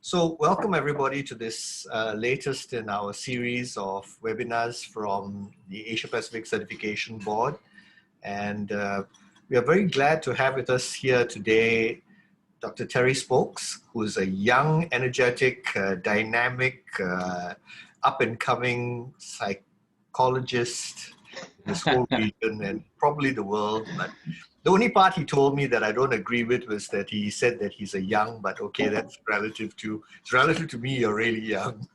So welcome everybody to this latest in our series of webinars from the Asia Pacific Certification Board. And we are very glad to have with us here today Dr. Terry Spokes, who is a young, energetic, dynamic, up-and-coming psychologist in this whole region and probably the world. But the only part he told me that I don't agree with was that he said that he's a young, but okay, that's relative to me, you're really young.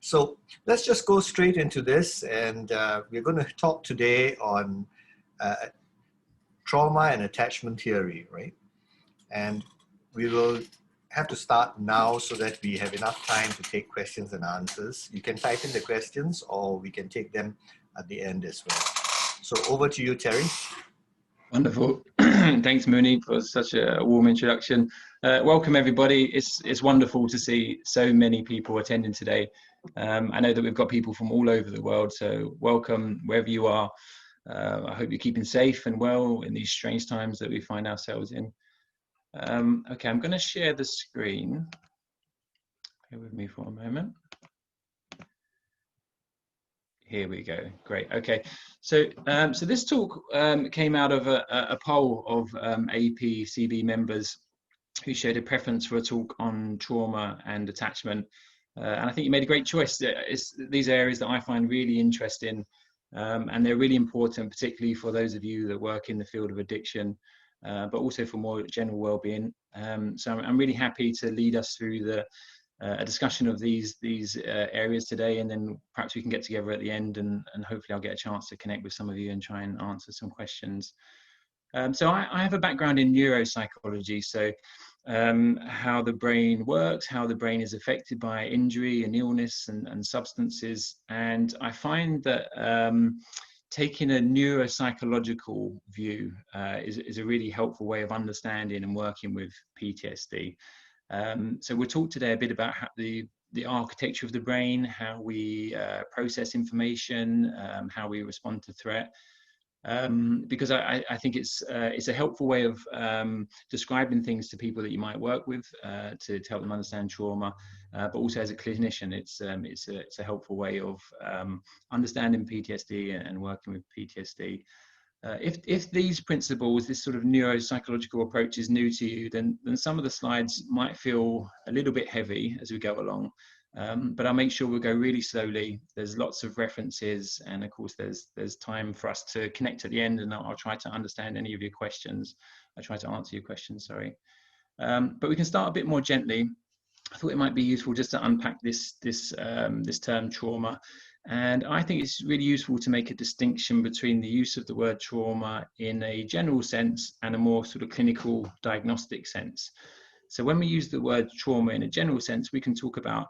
So let's just go straight into this. And we're going to talk today on trauma and attachment theory, right? And we will have to start now so that we have enough time to take questions and answers. You can type in the questions or we can take them at the end as well. So over to you, Terry. Wonderful. Thanks, Mooney, for such a warm introduction. Welcome, everybody. It's wonderful to see so many people attending today. I know that we've got people from all over the world, so welcome wherever you are. I hope you're keeping safe and well in these strange times that we find ourselves in. Okay, I'm going to share the screen. Bear with me for a moment. Here we go. Great. Okay. So this talk came out of a poll of APCB members who showed a preference for a talk on trauma and attachment. And I think you made a great choice. It's these areas that I find really interesting, and they're really important, particularly for those of you that work in the field of addiction, but also for more general well-being. So I'm really happy to lead us through a discussion of these areas today, and then perhaps we can get together at the end and hopefully I'll get a chance to connect with some of you and try and answer some questions. So I have a background in neuropsychology, so how the brain works, how the brain is affected by injury and illness and substances. And I find that taking a neuropsychological view is a really helpful way of understanding and working with PTSD. So we'll talk today a bit about how the architecture of the brain, how we process information, how we respond to threat, because I think it's a helpful way of describing things to people that you might work with to help them understand trauma, but also as a clinician, it's a helpful way of understanding PTSD and working with PTSD. If these principles, this sort of neuropsychological approach is new to you, then some of the slides might feel a little bit heavy as we go along, but I'll make sure we'll go really slowly. There's lots of references, and of course there's time for us to connect at the end, and I'll try to understand any of your questions. I'll try to answer your questions, sorry. But we can start a bit more gently. I thought it might be useful just to unpack this term trauma. And I think it's really useful to make a distinction between the use of the word trauma in a general sense and a more sort of clinical diagnostic sense. So when we use the word trauma in a general sense, we can talk about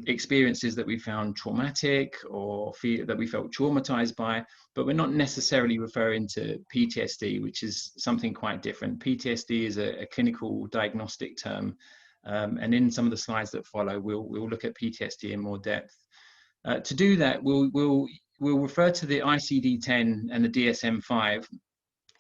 experiences that we found traumatic or that we felt traumatized by, but we're not necessarily referring to PTSD, which is something quite different. PTSD is a clinical diagnostic term. And in some of the slides that follow, we'll look at PTSD in more depth. To do that, we'll refer to the ICD-10 and the DSM-5.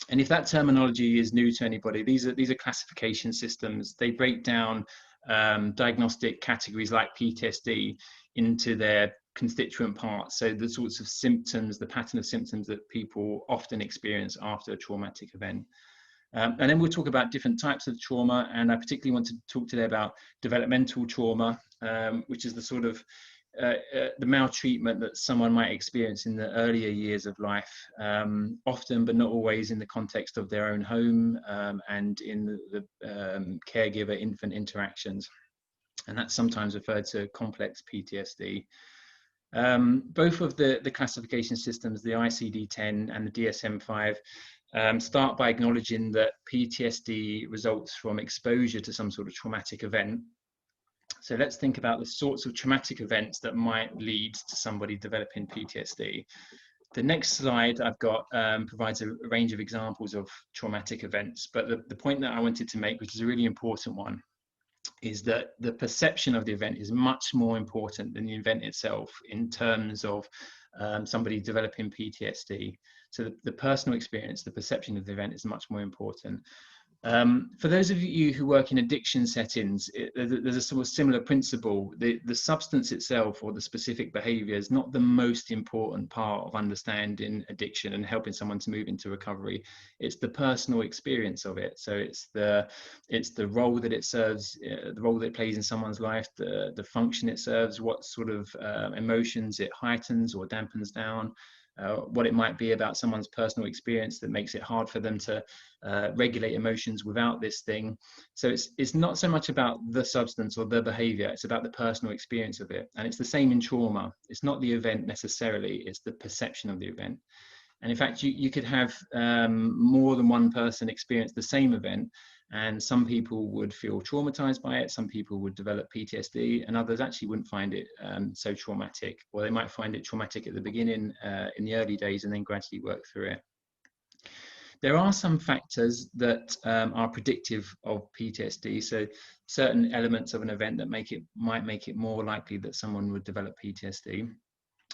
And if that terminology is new to anybody, these are classification systems. They break down diagnostic categories like PTSD into their constituent parts. So the sorts of symptoms, the pattern of symptoms that people often experience after a traumatic event. And then we'll talk about different types of trauma. And I particularly want to talk today about developmental trauma, which is the sort of the maltreatment that someone might experience in the earlier years of life, often but not always in the context of their own home and in the caregiver-infant interactions. And that's sometimes referred to complex PTSD. Both of the classification systems, the ICD-10 and the DSM-5, start by acknowledging that PTSD results from exposure to some sort of traumatic event. So let's think about the sorts of traumatic events that might lead to somebody developing PTSD. The next slide I've got provides a range of examples of traumatic events, but the point that I wanted to make, which is a really important one, is that the perception of the event is much more important than the event itself in terms of somebody developing PTSD. So the personal experience, the perception of the event is much more important. For those of you who work in addiction settings, there's a sort of similar principle. The substance itself or the specific behavior is not the most important part of understanding addiction and helping someone to move into recovery. It's the personal experience of it. So it's the role that it serves, the role that it plays in someone's life, the function it serves, what sort of emotions it heightens or dampens down. What it might be about someone's personal experience that makes it hard for them to regulate emotions without this thing. So it's not so much about the substance or the behavior, it's about the personal experience of it. And it's the same in trauma. It's not the event necessarily, it's the perception of the event. And in fact, you could have more than one person experience the same event, and some people would feel traumatized by it, some people would develop PTSD, and others actually wouldn't find it so traumatic, or they might find it traumatic at the beginning in the early days and then gradually work through it. There are some factors that are predictive of PTSD, so certain elements of an event that might make it more likely that someone would develop PTSD.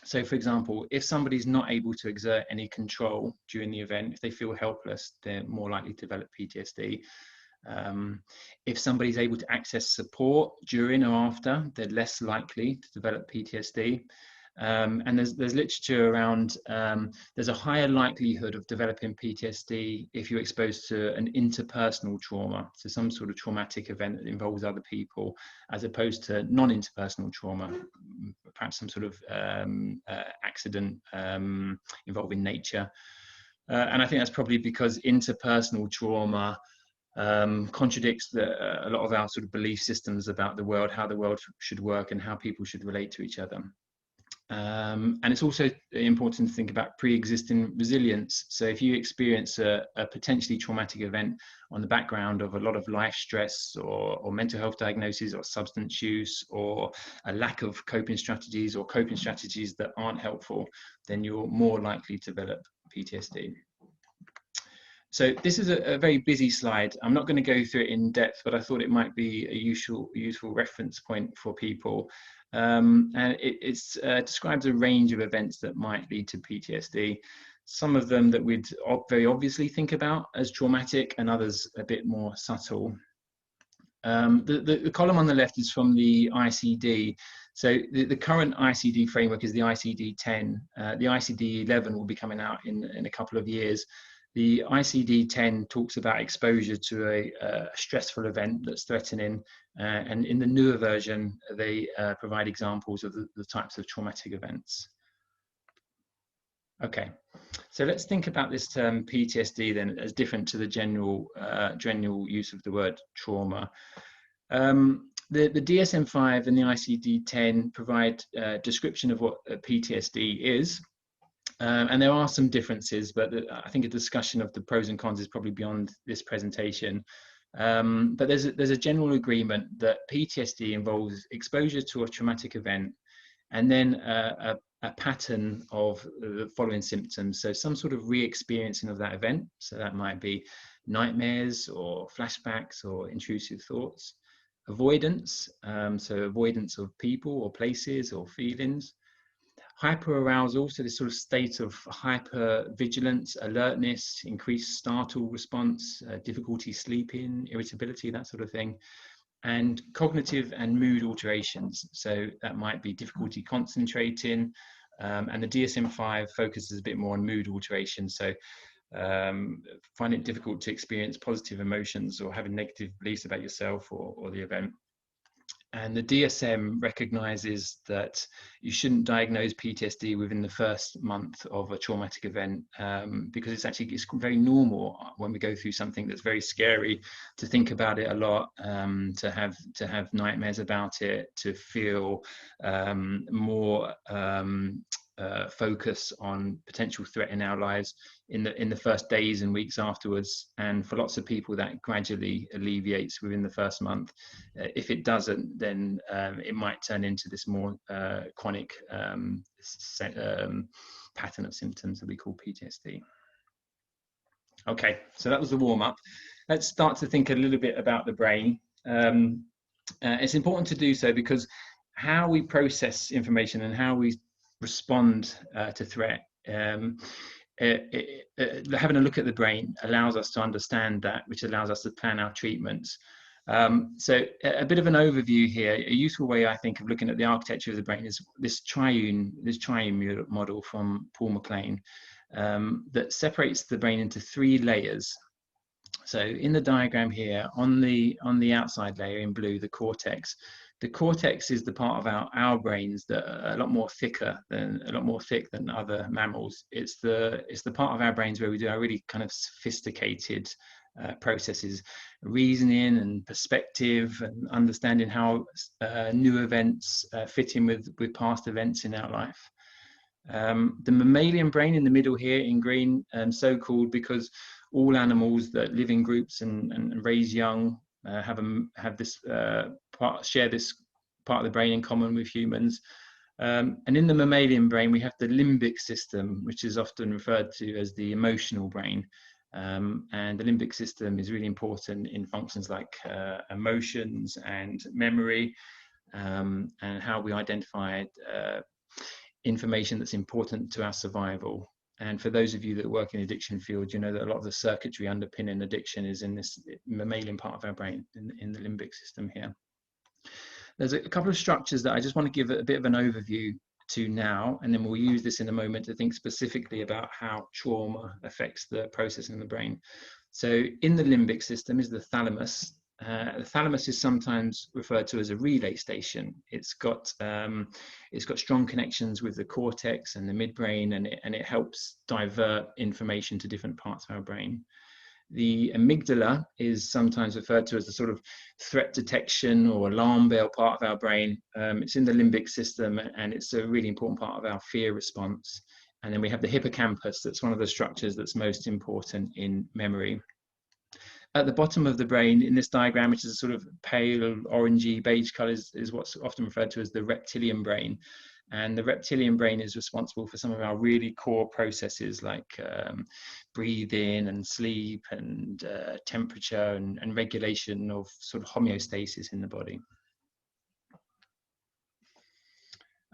So, for example, if somebody's not able to exert any control during the event, if they feel helpless, they're more likely to develop PTSD. If somebody's able to access support during or after, they're less likely to develop PTSD. And there's literature around, there's a higher likelihood of developing PTSD if you're exposed to an interpersonal trauma, so some sort of traumatic event that involves other people, as opposed to non-interpersonal trauma, perhaps some sort of accident involving nature. And I think that's probably because interpersonal trauma contradicts a lot of our sort of belief systems about the world, how the world should work and how people should relate to each other. And it's also important to think about pre-existing resilience. So if you experience a potentially traumatic event on the background of a lot of life stress or mental health diagnoses or substance use or a lack of coping strategies or coping strategies that aren't helpful, then you're more likely to develop PTSD. So this is a very busy slide. I'm not going to go through it in depth, but I thought it might be a useful reference point for people. And it describes a range of events that might lead to PTSD. Some of them that we'd very obviously think about as traumatic, and others a bit more subtle. The column on the left is from the ICD. So the current ICD framework is the ICD-10. The ICD-11 will be coming out in a couple of years. The ICD-10 talks about exposure to a stressful event that's threatening, and in the newer version, they provide examples of the types of traumatic events. Okay, so let's think about this term PTSD then as different to the general use of the word trauma. The DSM-5 and the ICD-10 provide a description of what PTSD is. And there are some differences, but I think a discussion of the pros and cons is probably beyond this presentation. But there's a general agreement that PTSD involves exposure to a traumatic event and then a pattern of the following symptoms. So some sort of re-experiencing of that event. So that might be nightmares or flashbacks or intrusive thoughts. Avoidance, so avoidance of people or places or feelings. Hyperarousal, so this sort of state of hypervigilance, alertness, increased startle response, difficulty sleeping, irritability, that sort of thing. And cognitive and mood alterations, so that might be difficulty concentrating, and the DSM-5 focuses a bit more on mood alteration, so find it difficult to experience positive emotions or having negative beliefs about yourself or the event. And the DSM recognizes that you shouldn't diagnose PTSD within the first month of a traumatic event, because it's very normal when we go through something that's very scary to think about it a lot, to have nightmares about it, to feel more focus on potential threat in our lives in the first days and weeks afterwards. And for lots of people that gradually alleviates within the first month. If it doesn't, then it might turn into this more chronic pattern of symptoms that we call PTSD. Okay, so that was the warm-up. Let's start to think a little bit about the brain. It's important to do so because how we process information and how we respond to threat having a look at the brain allows us to understand that, which allows us to plan our treatments. So a bit of an overview here. A useful way, I think, of looking at the architecture of the brain is this triune model from Paul MacLean that separates the brain into 3 layers. So in the diagram here, on the outside layer in blue, the cortex. The cortex is the part of our brains that are a lot more thick than other mammals. It's the part of our brains where we do our really kind of sophisticated processes, reasoning and perspective, and understanding how new events fit in with past events in our life. The mammalian brain in the middle here in green, so called because all animals that live in groups and raise young share this part of the brain in common with humans. And in the mammalian brain, we have the limbic system, which is often referred to as the emotional brain. And the limbic system is really important in functions like emotions and memory, and how we identify information that's important to our survival. And for those of you that work in the addiction field, you know that a lot of the circuitry underpinning addiction is in this mammalian part of our brain, in the limbic system here. There's a couple of structures that I just want to give a bit of an overview to now, and then we'll use this in a moment to think specifically about how trauma affects the processing of the brain. So in the limbic system is the thalamus. The thalamus is sometimes referred to as a relay station. It's got strong connections with the cortex and the midbrain, and it helps divert information to different parts of our brain. The amygdala is sometimes referred to as the sort of threat detection or alarm bell part of our brain. It's in the limbic system, and it's a really important part of our fear response. And then we have the hippocampus. That's one of the structures that's most important in memory. At the bottom of the brain in this diagram, which is a sort of pale orangey beige color, is what's often referred to as the reptilian brain. And the reptilian brain is responsible for some of our really core processes like breathing and sleep and temperature and regulation of sort of homeostasis in the body.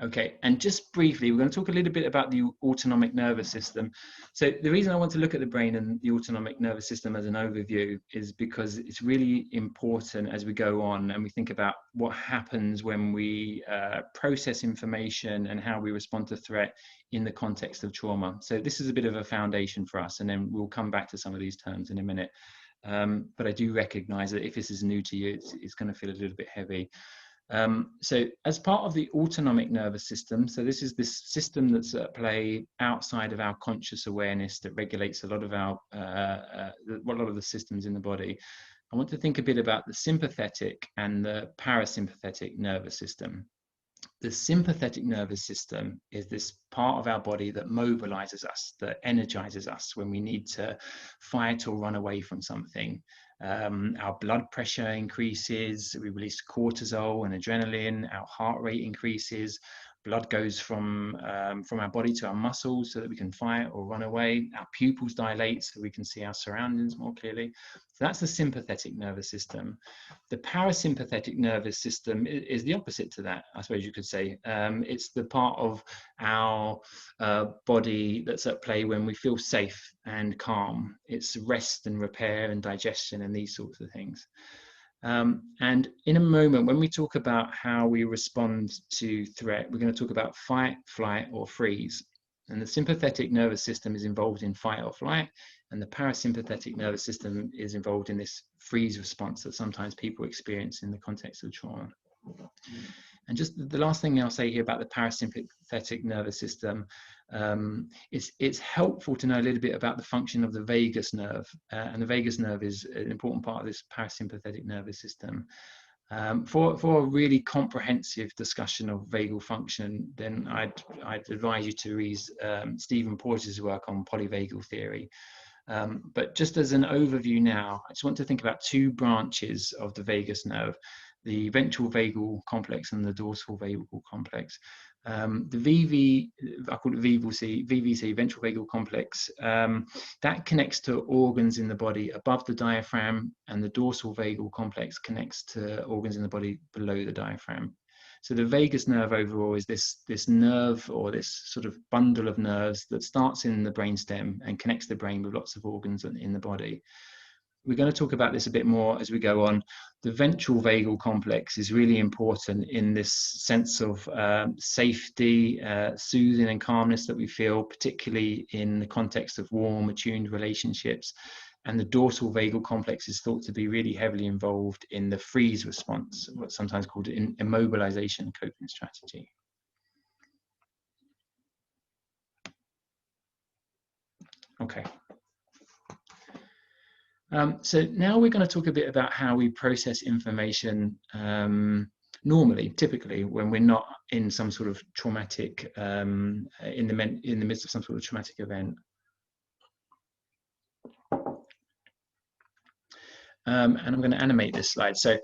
Okay, and just briefly, we're going to talk a little bit about the autonomic nervous system. So the reason I want to look at the brain and the autonomic nervous system as an overview is because it's really important as we go on and we think about what happens when we process information and how we respond to threat in the context of trauma. So this is a bit of a foundation for us, and then we'll come back to some of these terms in a minute. But I do recognize that if this is new to you, it's going to feel a little bit heavy. So as part of the autonomic nervous system, so this is this system that's at play outside of our conscious awareness that regulates a lot of the systems in the body. I want to think a bit about the sympathetic and the parasympathetic nervous system. The sympathetic nervous system is this part of our body that mobilizes us, that energizes us when we need to fight or run away from something. Our blood pressure increases, we release cortisol and adrenaline, our heart rate increases, blood goes from our body to our muscles so that we can fight or run away, our pupils dilate so we can see our surroundings more clearly. So that's the sympathetic nervous system. The parasympathetic nervous system is the opposite to that, I suppose you could say. It's the part of our body that's at play when we feel safe and calm. It's rest and repair and digestion and these sorts of things. And in a moment, when we talk about how we respond to threat, we're going to talk about fight, flight, or freeze. And the sympathetic nervous system is involved in fight or flight, and the parasympathetic nervous system is involved in this freeze response that sometimes people experience in the context of trauma. And just the last thing I'll say here about the parasympathetic nervous system, it's helpful to know a little bit about the function of the vagus nerve. And the vagus nerve is an important part of this parasympathetic nervous system. For a really comprehensive discussion of vagal function, then I'd advise you to read Stephen Porges' work on polyvagal theory. But just as an overview now, I just want to think about 2 branches of the vagus nerve. the ventral vagal complex and the dorsal vagal complex. The VV, I call it VVC, ventral vagal complex, that connects to organs in the body above the diaphragm, and the dorsal vagal complex connects to organs in the body below the diaphragm. So the vagus nerve overall is this nerve, or this sort of bundle of nerves that starts in the brainstem and connects the brain with lots of organs in the body. We're going to talk about this a bit more as we go on. The ventral vagal complex is really important in this sense of safety, soothing and calmness that we feel, particularly in the context of warm, attuned relationships. And the dorsal vagal complex is thought to be really heavily involved in the freeze response, what's sometimes called an immobilization coping strategy. Okay. So now we're going to talk a bit about how we process information normally, typically, when we're not in some sort of traumatic, in the midst of some sort of traumatic event. And I'm going to animate this slide. So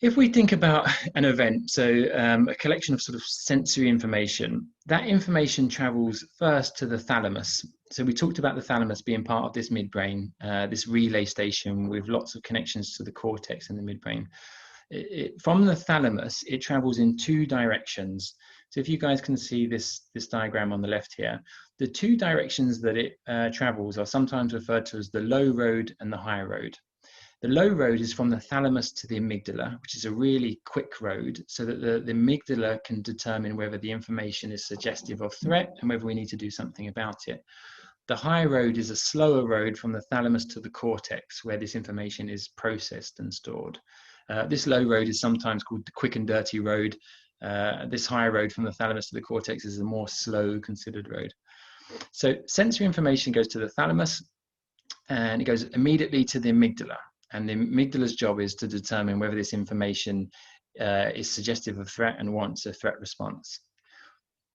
if we think about an event, so a collection of sort of sensory information, that information travels first to the thalamus. So we talked about the thalamus being part of this midbrain, this relay station with lots of connections to the cortex in the midbrain. From the thalamus, it travels in two directions. So if you guys can see this diagram on the left here, the two directions that it travels are sometimes referred to as the low road and the high road. The low road is from the thalamus to the amygdala, which is a really quick road, so that the amygdala can determine whether the information is suggestive of threat and whether we need to do something about it. The high road is a slower road from the thalamus to the cortex, where this information is processed and stored. This low road is sometimes called the quick and dirty road. This high road from the thalamus to the cortex is a more slow, considered road. So sensory information goes to the thalamus, and it goes immediately to the amygdala. And the amygdala's job is to determine whether this information is suggestive of threat and wants a threat response.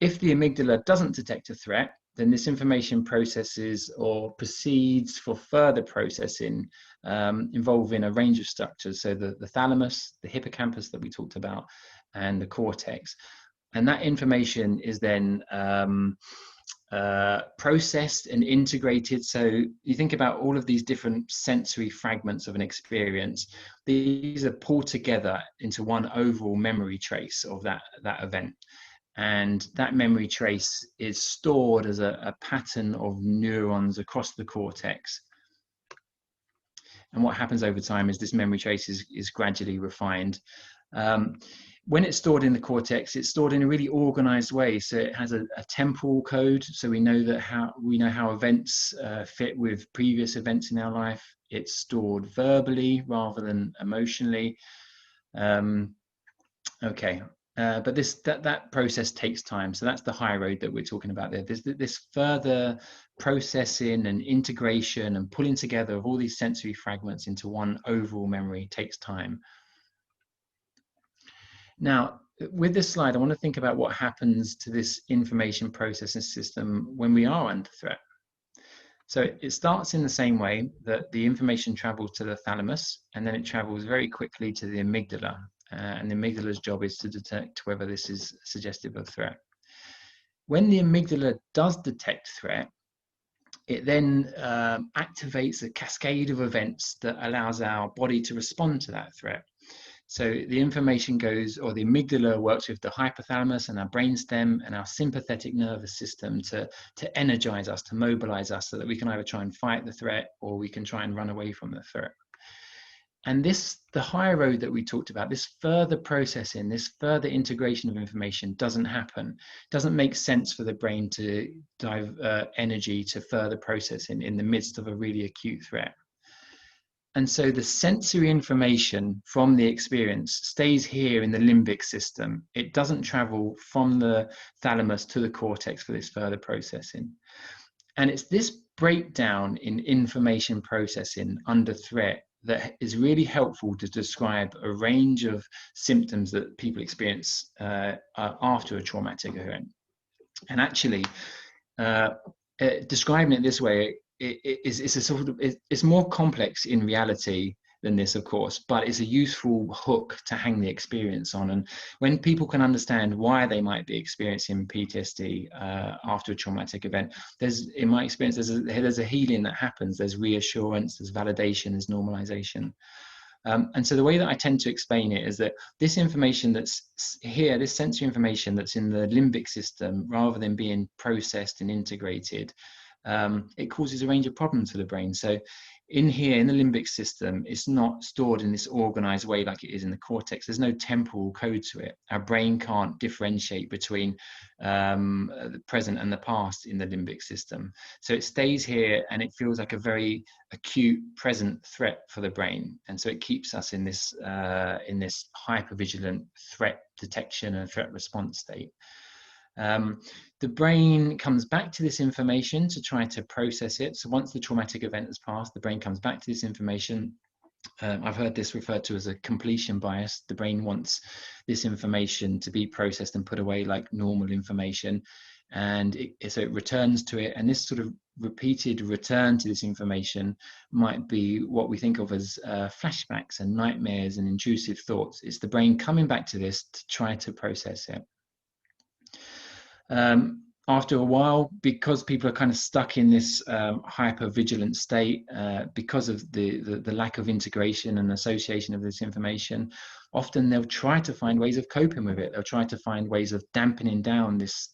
If the amygdala doesn't detect a threat, then this information processes or proceeds for further processing involving a range of structures. So the thalamus, the hippocampus that we talked about, and the cortex. And that information is then processed and integrated. So you think about all of these different sensory fragments of an experience. These are pulled together into one overall memory trace of that event. And that memory trace is stored as a pattern of neurons across the cortex. And what happens over time is this memory trace is gradually refined. When it's stored in the cortex, it's stored in a really organized way. So it has a temporal code. So we know how events fit with previous events in our life. It's stored verbally rather than emotionally. Okay. But that process takes time. So that's the high road that we're talking about there. There's this further processing and integration and pulling together of all these sensory fragments into one overall memory takes time. Now, with this slide, I want to think about what happens to this information processing system when we are under threat. So it starts in the same way that the information travels to the thalamus, and then it travels very quickly to the amygdala. And the amygdala's job is to detect whether this is suggestive of threat. When the amygdala does detect threat, it then activates a cascade of events that allows our body to respond to that threat. So the information goes, or the amygdala works with the hypothalamus and our brainstem and our sympathetic nervous system to energize us, to mobilize us, so that we can either try and fight the threat or we can try and run away from the threat. And the high road that we talked about, this further processing, this further integration of information doesn't happen. It doesn't make sense for the brain to divert energy to further processing in the midst of a really acute threat. And so the sensory information from the experience stays here in the limbic system. It doesn't travel from the thalamus to the cortex for this further processing. And it's this breakdown in information processing under threat that is really helpful to describe a range of symptoms that people experience after a traumatic event. And actually, describing it this way, it's more complex in reality than this, of course, but it's a useful hook to hang the experience on. And when people can understand why they might be experiencing PTSD after a traumatic event, in my experience, there's a healing that happens. There's reassurance, there's validation, there's normalization. And so the way that I tend to explain it is that this information that's here, this sensory information that's in the limbic system, rather than being processed and integrated, it causes a range of problems for the brain. So in here, in the limbic system, it's not stored in this organized way like it is in the cortex. There's no temporal code to it. Our brain can't differentiate between the present and the past in the limbic system. So it stays here and it feels like a very acute present threat for the brain. And so it keeps us in this hypervigilant threat detection and threat response state. The brain comes back to this information to try to process it. So once the traumatic event has passed, the brain comes back to this information. I've heard this referred to as a completion bias. The brain wants this information to be processed and put away like normal information. And so it returns to it. And this sort of repeated return to this information might be what we think of as flashbacks and nightmares and intrusive thoughts. It's the brain coming back to this to try to process it. After a while, because people are kind of stuck in this hyper-vigilant state, because of the lack of integration and association of this information, often they'll try to find ways of coping with it. They'll try to find ways of dampening down this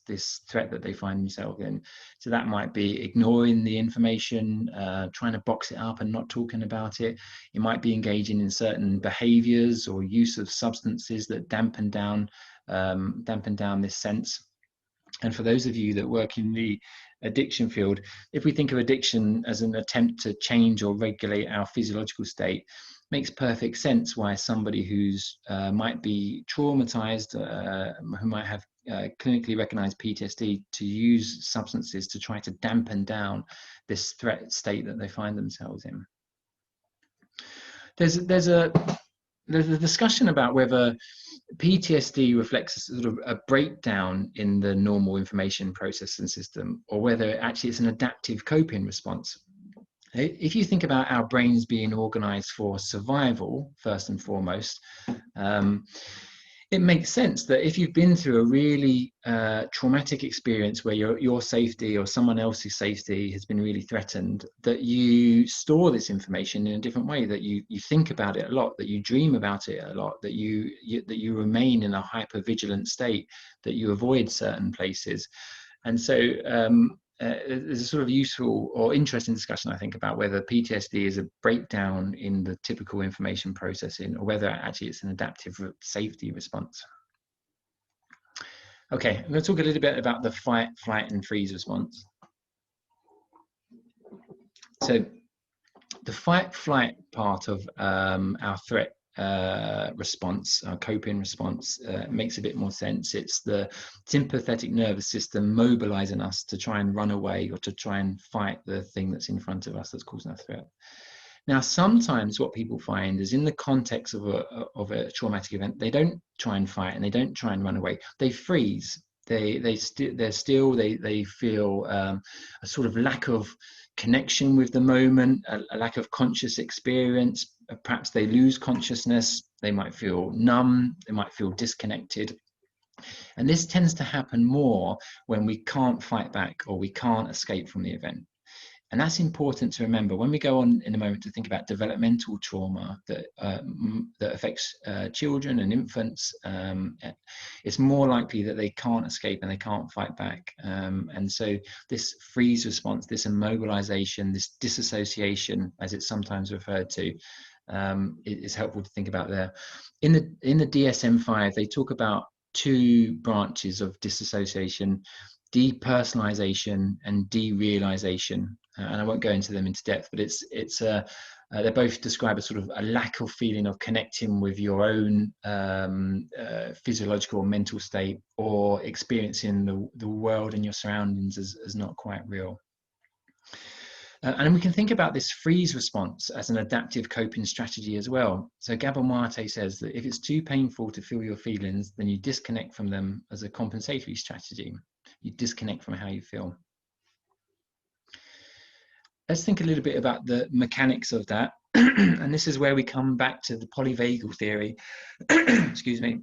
threat that they find themselves in. So that might be ignoring the information, trying to box it up and not talking about it. It might be engaging in certain behaviors or use of substances that dampen down this sense. And for those of you that work in the addiction field, if we think of addiction as an attempt to change or regulate our physiological state, makes perfect sense why somebody who's might be traumatized, who might have clinically recognized PTSD, to use substances to try to dampen down this threat state that they find themselves in. There's a discussion about whether PTSD reflects a sort of a breakdown in the normal information processing system, or whether actually it's an adaptive coping response. If you think about our brains being organized for survival, first and foremost, it makes sense that if you've been through a really traumatic experience where your safety or someone else's safety has been really threatened, that you store this information in a different way, that you think about it a lot, that you dream about it a lot, that you remain in a hyper-vigilant state, that you avoid certain places. And so there's a sort of useful or interesting discussion, I think, about whether PTSD is a breakdown in the typical information processing, or whether actually it's an adaptive safety response. Okay, I'm going to talk a little bit about the fight, flight, and freeze response. So the fight, flight part of our threat response, our coping response, makes a bit more sense. It's the sympathetic nervous system mobilizing us to try and run away or to try and fight the thing that's in front of us that's causing a threat. Now, sometimes what people find is in the context of a traumatic event, they don't try and fight and they don't try and run away. They freeze. They feel a sort of lack of connection with the moment, a lack of conscious experience. Perhaps they lose consciousness. They might feel numb. They might feel disconnected. And this tends to happen more when we can't fight back or we can't escape from the event. And that's important to remember when we go on in a moment to think about developmental trauma that affects children and infants. It's more likely that they can't escape and they can't fight back. And so this freeze response, this immobilization, this disassociation, as it's sometimes referred to, is helpful to think about there. In the DSM-5, they talk about two branches of disassociation: depersonalization and derealization. And I won't go into them into depth, but they both describe a sort of a lack of feeling of connecting with your own physiological or mental state, or experiencing the world and your surroundings as not quite real. And we can think about this freeze response as an adaptive coping strategy as well. So Gabor Mate says that if it's too painful to feel your feelings, then you disconnect from them as a compensatory strategy. You disconnect from how you feel. Let's think a little bit about the mechanics of that. And this is where we come back to the polyvagal theory, excuse me,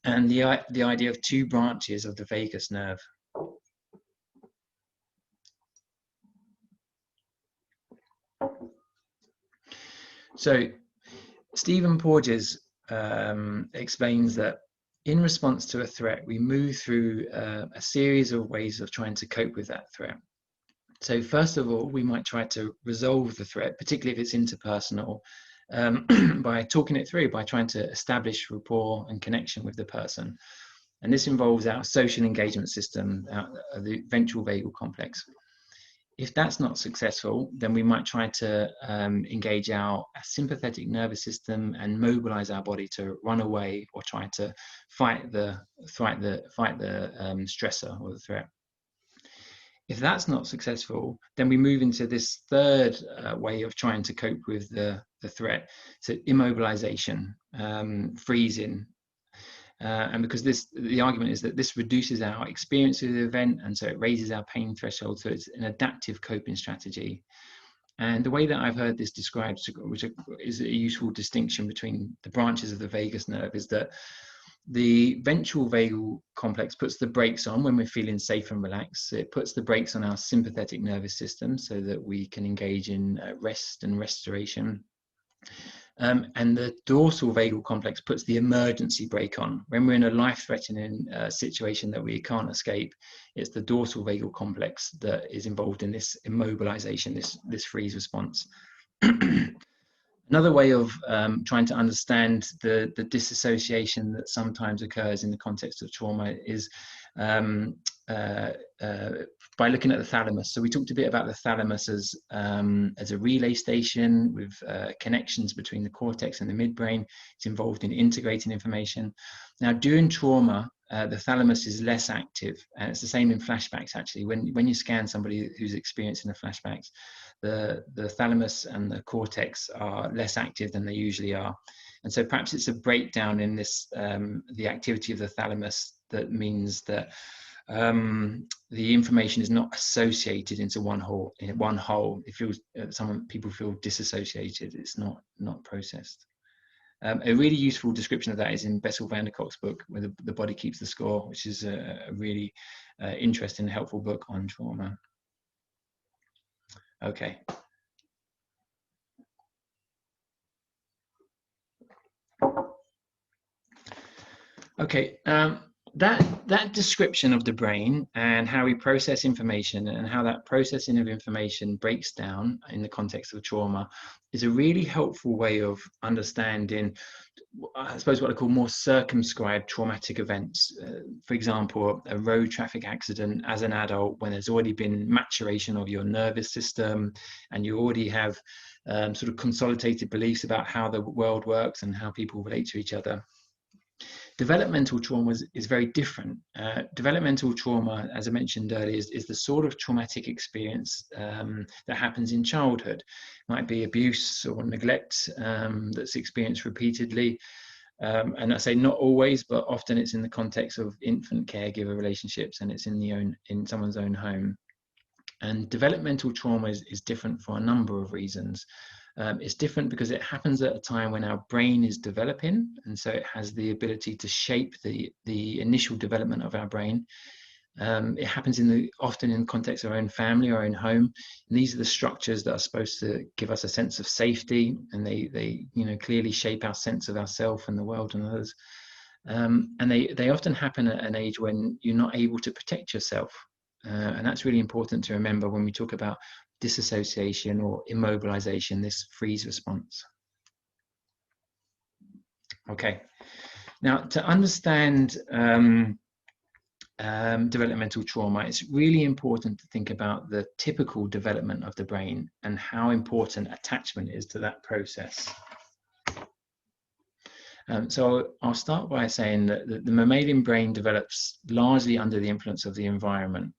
and the idea of two branches of the vagus nerve. So Stephen Porges explains that in response to a threat, we move through a series of ways of trying to cope with that threat. So first of all, we might try to resolve the threat, particularly if it's interpersonal, by talking it through, by trying to establish rapport and connection with the person. And this involves our social engagement system, the ventral vagal complex. If that's not successful, then we might try to engage our sympathetic nervous system and mobilize our body to run away or try to fight the stressor or the threat. If that's not successful, then we move into this third way of trying to cope with the threat. So immobilization, freezing. And because the argument is that this reduces our experience of the event, and so it raises our pain threshold. So it's an adaptive coping strategy. And the way that I've heard this described, which is a useful distinction between the branches of the vagus nerve, is that the ventral vagal complex puts the brakes on when we're feeling safe and relaxed. So it puts the brakes on our sympathetic nervous system so that we can engage in rest and restoration. And the dorsal vagal complex puts the emergency brake on. When we're in a life-threatening situation that we can't escape, it's the dorsal vagal complex that is involved in this immobilization, this freeze response. Another way of trying to understand the disassociation that sometimes occurs in the context of trauma is by looking at the thalamus. So we talked a bit about the thalamus as a relay station with connections between the cortex and the midbrain. It's involved in integrating information. Now, during trauma, the thalamus is less active, and it's the same in flashbacks. Actually, when you scan somebody who's experiencing the flashbacks, the thalamus and the cortex are less active than they usually are, and so perhaps it's a breakdown in this the activity of the thalamus that means that the information is not associated into one whole. It feels people feel disassociated. It's not processed. A really useful description of that is in Bessel van der Kolk's book, where the body keeps the score, which is a really interesting, helpful book on trauma. Okay. Okay. That description of the brain and how we process information and how that processing of information breaks down in the context of trauma is a really helpful way of understanding, I suppose, what I call more circumscribed traumatic events. For example, a road traffic accident as an adult, when there's already been maturation of your nervous system and you already have sort of consolidated beliefs about how the world works and how people relate to each other. Developmental trauma is very different. Developmental trauma, as I mentioned earlier, is the sort of traumatic experience that happens in childhood. It might be abuse or neglect that's experienced repeatedly. And I say not always, but often it's in the context of infant caregiver relationships, and it's in someone's own home. And developmental trauma is different for a number of reasons. It's different because it happens at a time when our brain is developing, and so it has the ability to shape the initial development of our brain. It happens often in the context of our own family, our own home. And these are the structures that are supposed to give us a sense of safety, and they clearly shape our sense of ourselves and the world and others. And they often happen at an age when you're not able to protect yourself. And that's really important to remember when we talk about disassociation or immobilization, this freeze response. Okay, now to understand developmental trauma, it's really important to think about the typical development of the brain and how important attachment is to that process. So I'll start by saying that the mammalian brain develops largely under the influence of the environment.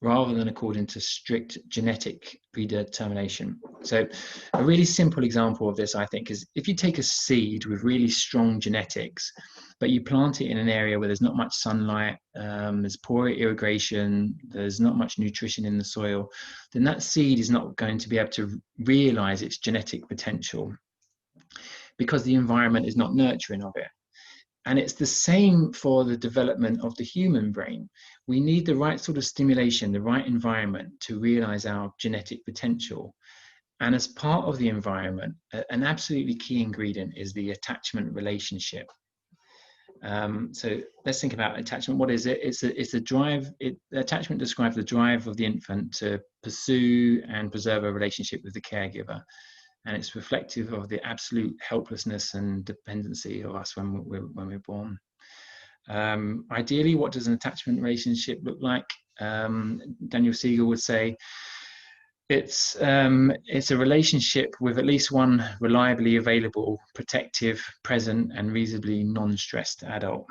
rather than according to strict genetic predetermination. So a really simple example of this, I think, is if you take a seed with really strong genetics, but you plant it in an area where there's not much sunlight, there's poor irrigation, there's not much nutrition in the soil, then that seed is not going to be able to realize its genetic potential because the environment is not nurturing of it. And it's the same for the development of the human brain. We need the right sort of stimulation, the right environment to realize our genetic potential. And as part of the environment, an absolutely key ingredient is the attachment relationship. So let's think about attachment. What is it? It's a drive. Attachment describes the drive of the infant to pursue and preserve a relationship with the caregiver. And it's reflective of the absolute helplessness and dependency of us when we're born. Ideally, what does an attachment relationship look like? Daniel Siegel would say it's a relationship with at least one reliably available, protective, present, and reasonably non-stressed adult.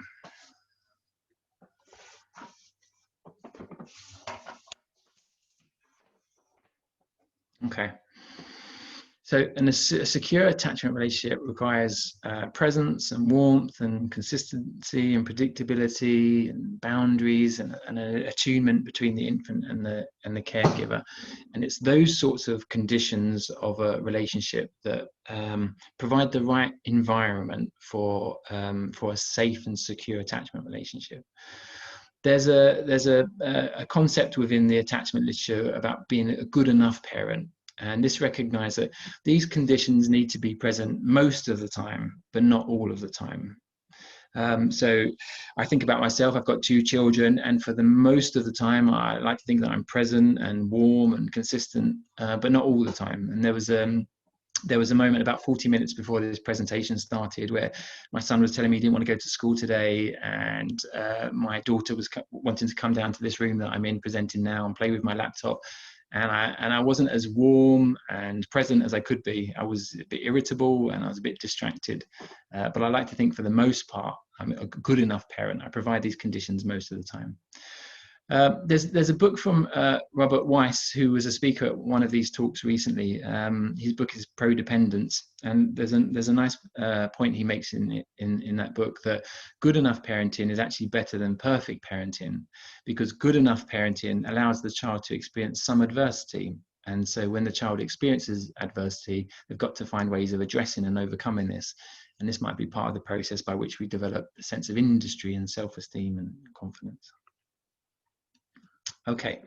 Okay. So a secure attachment relationship requires presence and warmth and consistency and predictability and boundaries and an attunement between the infant and the caregiver. And it's those sorts of conditions of a relationship that provide the right environment for a safe and secure attachment relationship. There's a concept within the attachment literature about being a good enough parent. And this recognizes that these conditions need to be present most of the time, but not all of the time. So I think about myself, I've got 2 children, and for the most of the time, I like to think that I'm present and warm and consistent, but not all the time. And there was a moment about 40 minutes before this presentation started where my son was telling me he didn't want to go to school today, and my daughter was wanting to come down to this room that I'm in presenting now and play with my laptop. And I wasn't as warm and present as I could be. I was a bit irritable and I was a bit distracted. But I like to think for the most part, I'm a good enough parent. I provide these conditions most of the time. There's a book from Robert Weiss, who was a speaker at one of these talks recently. His book is Pro-Dependence, and there's a nice point he makes in that book that good enough parenting is actually better than perfect parenting, because good enough parenting allows the child to experience some adversity. And so when the child experiences adversity, they've got to find ways of addressing and overcoming this. And this might be part of the process by which we develop a sense of industry and self-esteem and confidence. Okay,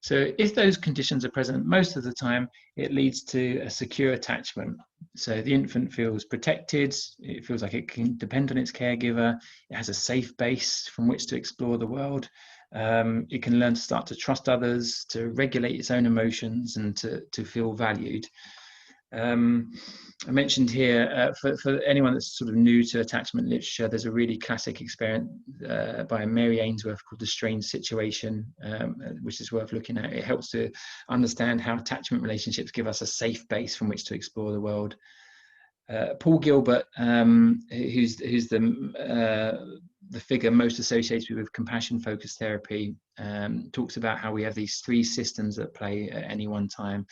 so if those conditions are present most of the time, it leads to a secure attachment. So the infant feels protected, it feels like it can depend on its caregiver, it has a safe base from which to explore the world. It can learn to start to trust others, to regulate its own emotions, and to feel valued. I mentioned here, for anyone that's sort of new to attachment literature, there's a really classic experiment by Mary Ainsworth called The Strange Situation, which is worth looking at. It helps to understand how attachment relationships give us a safe base from which to explore the world. Paul Gilbert, who's the figure most associated with compassion-focused therapy, talks about how we have these 3 systems at play at any one time.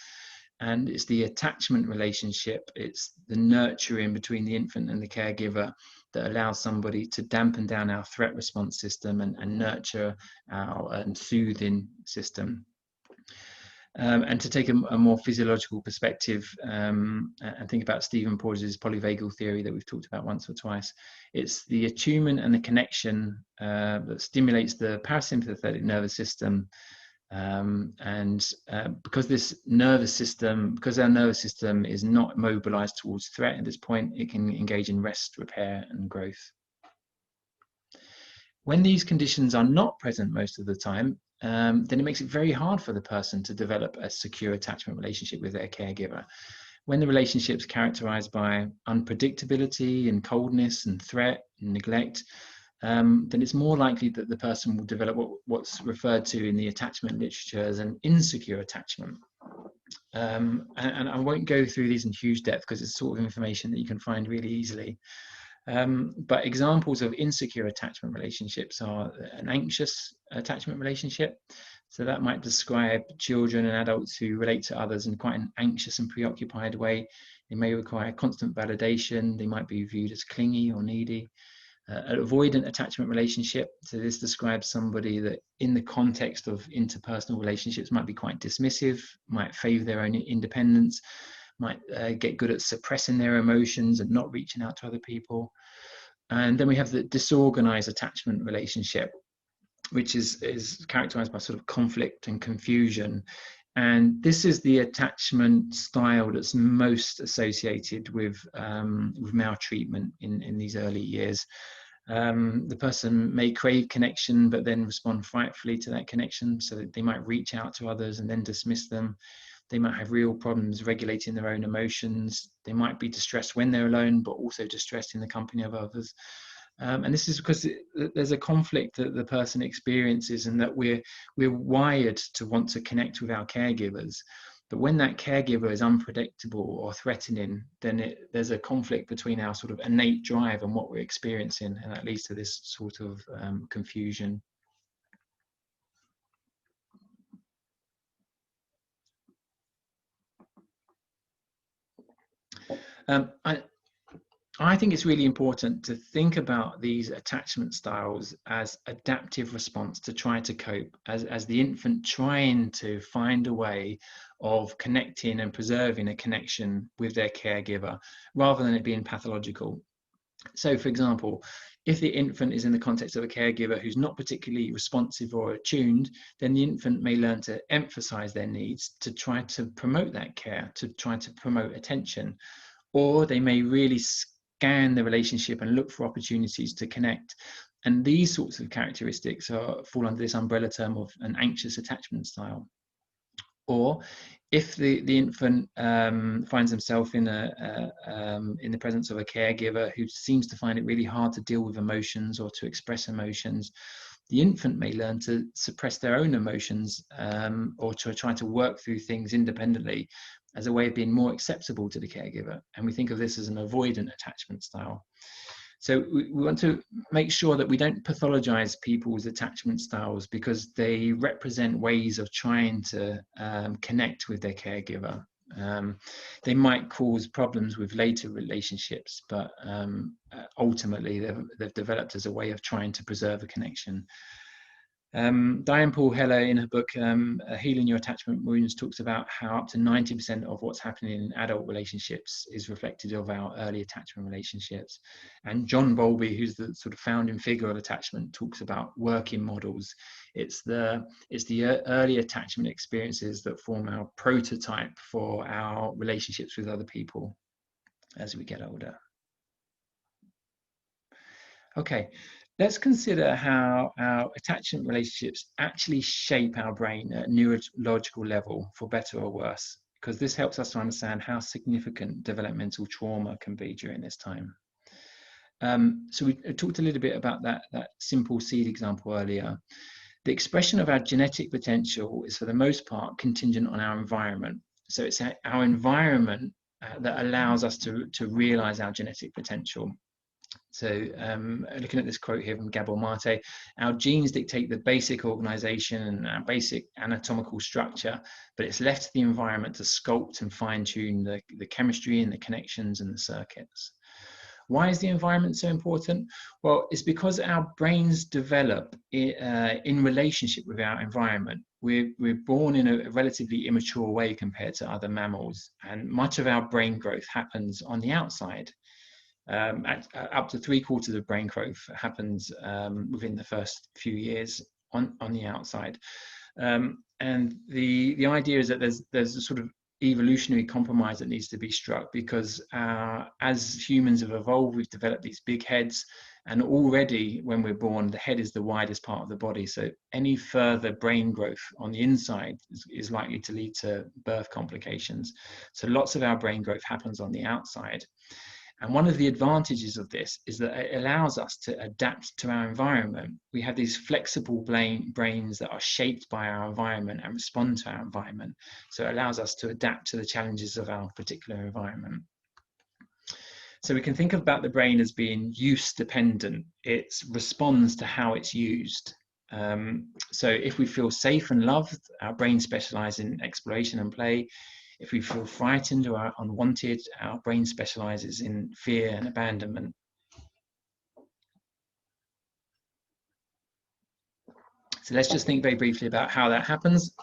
And it's the attachment relationship, it's the nurturing between the infant and the caregiver that allows somebody to dampen down our threat response system and nurture our soothing system. And to take a more physiological perspective and think about Stephen Porges' polyvagal theory that we've talked about once or twice, it's the attunement and the connection that stimulates the parasympathetic nervous system. Because our nervous system is not mobilized towards threat at this point, it can engage in rest, repair, and growth. When these conditions are not present most of the time, then it makes it very hard for the person to develop a secure attachment relationship with their caregiver. When the relationship's characterized by unpredictability and coldness and threat and neglect, then it's more likely that the person will develop what's referred to in the attachment literature as an insecure attachment. And I won't go through these in huge depth because it's sort of information that you can find really easily. But examples of insecure attachment relationships are an anxious attachment relationship. So that might describe children and adults who relate to others in quite an anxious and preoccupied way. They may require constant validation. They might be viewed as clingy or needy. An avoidant attachment relationship. So this describes somebody that in the context of interpersonal relationships might be quite dismissive, might favor their own independence, might get good at suppressing their emotions and not reaching out to other people. And then we have the disorganized attachment relationship, which is characterized by sort of conflict and confusion. And this is the attachment style that's most associated with maltreatment in these early years. The person may crave connection, but then respond frightfully to that connection. So that they might reach out to others and then dismiss them. They might have real problems regulating their own emotions. They might be distressed when they're alone, but also distressed in the company of others. And this is because there's a conflict that the person experiences, and that we're wired to want to connect with our caregivers. But when that caregiver is unpredictable or threatening, then there's a conflict between our sort of innate drive and what we're experiencing, and that leads to this sort of confusion. I think it's really important to think about these attachment styles as adaptive response to try to cope, as the infant trying to find a way of connecting and preserving a connection with their caregiver, rather than it being pathological. So, for example, if the infant is in the context of a caregiver who's not particularly responsive or attuned, then the infant may learn to emphasize their needs to try to promote that care, to try to promote attention, or they may really scan the relationship and look for opportunities to connect. And these sorts of characteristics fall under this umbrella term of an anxious attachment style. Or if the infant finds himself in the presence of a caregiver who seems to find it really hard to deal with emotions or to express emotions, the infant may learn to suppress their own emotions or to try to work through things independently as a way of being more acceptable to the caregiver. And we think of this as an avoidant attachment style. So we want to make sure that we don't pathologize people's attachment styles, because they represent ways of trying to connect with their caregiver. They might cause problems with later relationships, but ultimately they've developed as a way of trying to preserve a connection. Diane Paul Heller, in her book Healing Your Attachment Wounds, talks about how up to 90% of what's happening in adult relationships is reflected of our early attachment relationships. And John Bowlby, who's the sort of founding figure of attachment, talks about working models. It's the early attachment experiences that form our prototype for our relationships with other people as we get older. Okay. Let's consider how our attachment relationships actually shape our brain at a neurological level, for better or worse, because this helps us to understand how significant developmental trauma can be during this time. So we talked a little bit about that simple seed example earlier. The expression of our genetic potential is for the most part contingent on our environment. So it's our environment that allows us to realize our genetic potential. So looking at this quote here from Gabor Mate, our genes dictate the basic organization and our basic anatomical structure, but it's left to the environment to sculpt and fine-tune the chemistry and the connections and the circuits. Why is the environment so important? Well, it's because our brains develop in relationship with our environment. We're born in a relatively immature way compared to other mammals, and much of our brain growth happens on the outside. Up to 3/4 of brain growth happens within the first few years on the outside. And the idea is that there's a sort of evolutionary compromise that needs to be struck, because as humans have evolved, we've developed these big heads, and already when we're born, the head is the widest part of the body. So any further brain growth on the inside is likely to lead to birth complications. So lots of our brain growth happens on the outside. And one of the advantages of this is that it allows us to adapt to our environment. We have these flexible brains that are shaped by our environment and respond to our environment. So it allows us to adapt to the challenges of our particular environment. So we can think about the brain as being use dependent. It responds to how it's used. So if we feel safe and loved, our brain specializes in exploration and play. If we feel frightened or unwanted, our brain specializes in fear and abandonment. So let's just think very briefly about how that happens.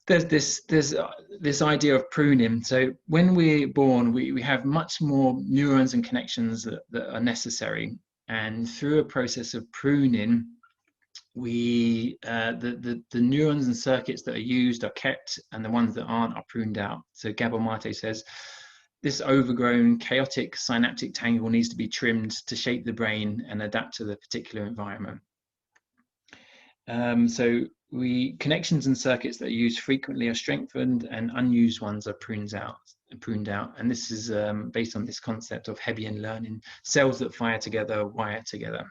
There's this idea of pruning. So when we're born, we have much more neurons and connections that are necessary. And through a process of pruning, the neurons and circuits that are used are kept, and the ones that aren't are pruned out. So Gabor Mate says, this overgrown, chaotic synaptic tangle needs to be trimmed to shape the brain and adapt to the particular environment. So connections and circuits that are used frequently are strengthened, and unused ones are pruned out. And this is based on this concept of Hebbian learning: cells that fire together wire together.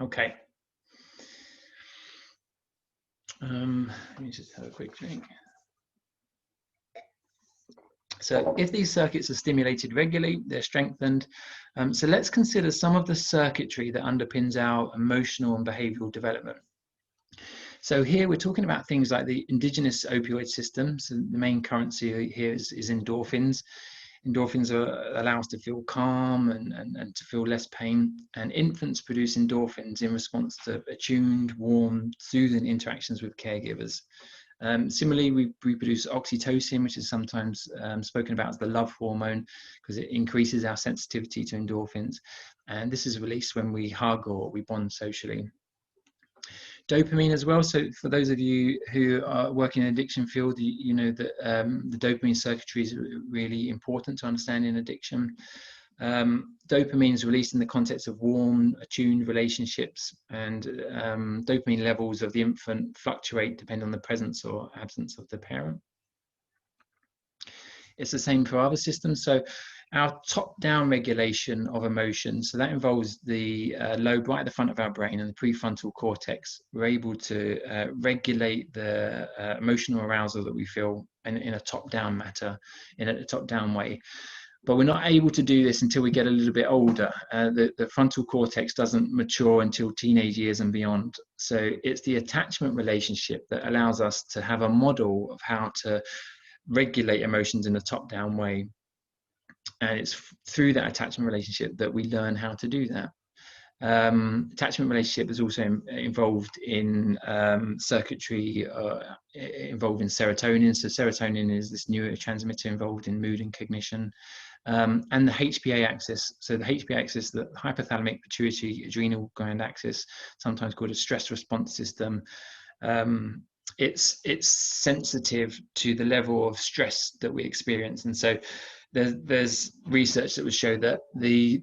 Okay. Let me just have a quick drink. So if these circuits are stimulated regularly, they're strengthened. So let's consider some of the circuitry that underpins our emotional and behavioral development. So here we're talking about things like the indigenous opioid system. So the main currency here is endorphins. Endorphins allow us to feel calm and to feel less pain. And infants produce endorphins in response to attuned, warm, soothing interactions with caregivers. Similarly, we produce oxytocin, which is sometimes spoken about as the love hormone, because it increases our sensitivity to endorphins. And this is released when we hug or we bond socially. Dopamine as well. So for those of you who are working in the addiction field, you know that the dopamine circuitry is really important to understanding addiction. Dopamine is released in the context of warm, attuned relationships, and dopamine levels of the infant fluctuate depending on the presence or absence of the parent. It's the same for other systems. So our top-down regulation of emotions, so that involves the lobe right at the front of our brain and the prefrontal cortex. We're able to regulate the emotional arousal that we feel in a top-down matter, in a top-down way. But we're not able to do this until we get a little bit older. The frontal cortex doesn't mature until teenage years and beyond. So it's the attachment relationship that allows us to have a model of how to regulate emotions in a top-down way. And it's through that attachment relationship that we learn how to do that. Attachment relationship is also involved in circuitry involved in serotonin. So serotonin is this neurotransmitter involved in mood and cognition. And the HPA axis. So the HPA axis, the hypothalamic pituitary adrenal gland axis, sometimes called a stress response system. It's sensitive to the level of stress that we experience. And so there's research that would show that the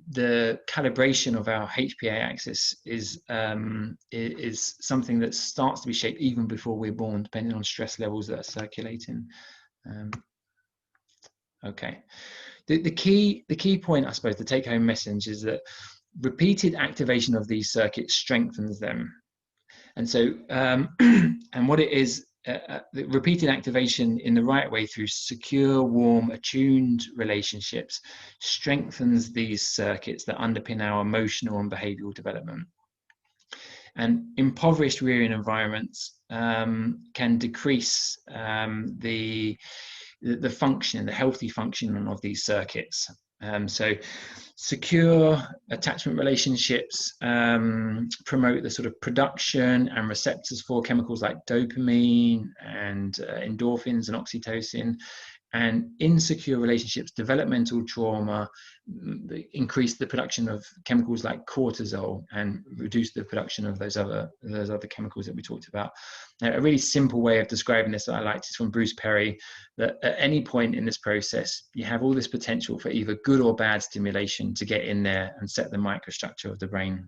calibration of our HPA axis is something that starts to be shaped even before we're born, depending on stress levels that are circulating. Okay. The key point, I suppose, the take-home message is that repeated activation of these circuits strengthens them. And so, and what it is, the repeated activation in the right way through secure, warm, attuned relationships strengthens these circuits that underpin our emotional and behavioral development. And impoverished rearing environments can decrease the function, the healthy functioning of these circuits. So secure attachment relationships promote the sort of production and receptors for chemicals like dopamine and endorphins and oxytocin. And insecure relationships, developmental trauma, increase the production of chemicals like cortisol and reduce the production of those other chemicals that we talked about. Now, a really simple way of describing this that I liked is from Bruce Perry, that at any point in this process, you have all this potential for either good or bad stimulation to get in there and set the microstructure of the brain.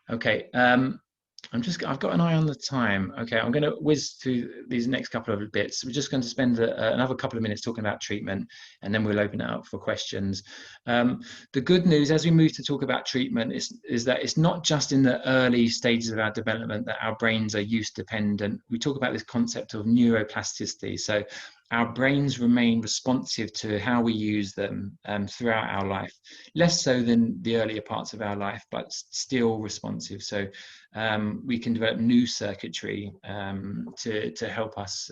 Okay. I've got an eye on the time. Okay, I'm going to whiz through these next couple of bits. We're just going to spend another couple of minutes talking about treatment, and then we'll open it up for questions. The good news as we move to talk about treatment is that it's not just in the early stages of our development that our brains are use dependent. We talk about this concept of neuroplasticity. So our brains remain responsive to how we use them throughout our life, less so than the earlier parts of our life, but still responsive. So we can develop new circuitry to help us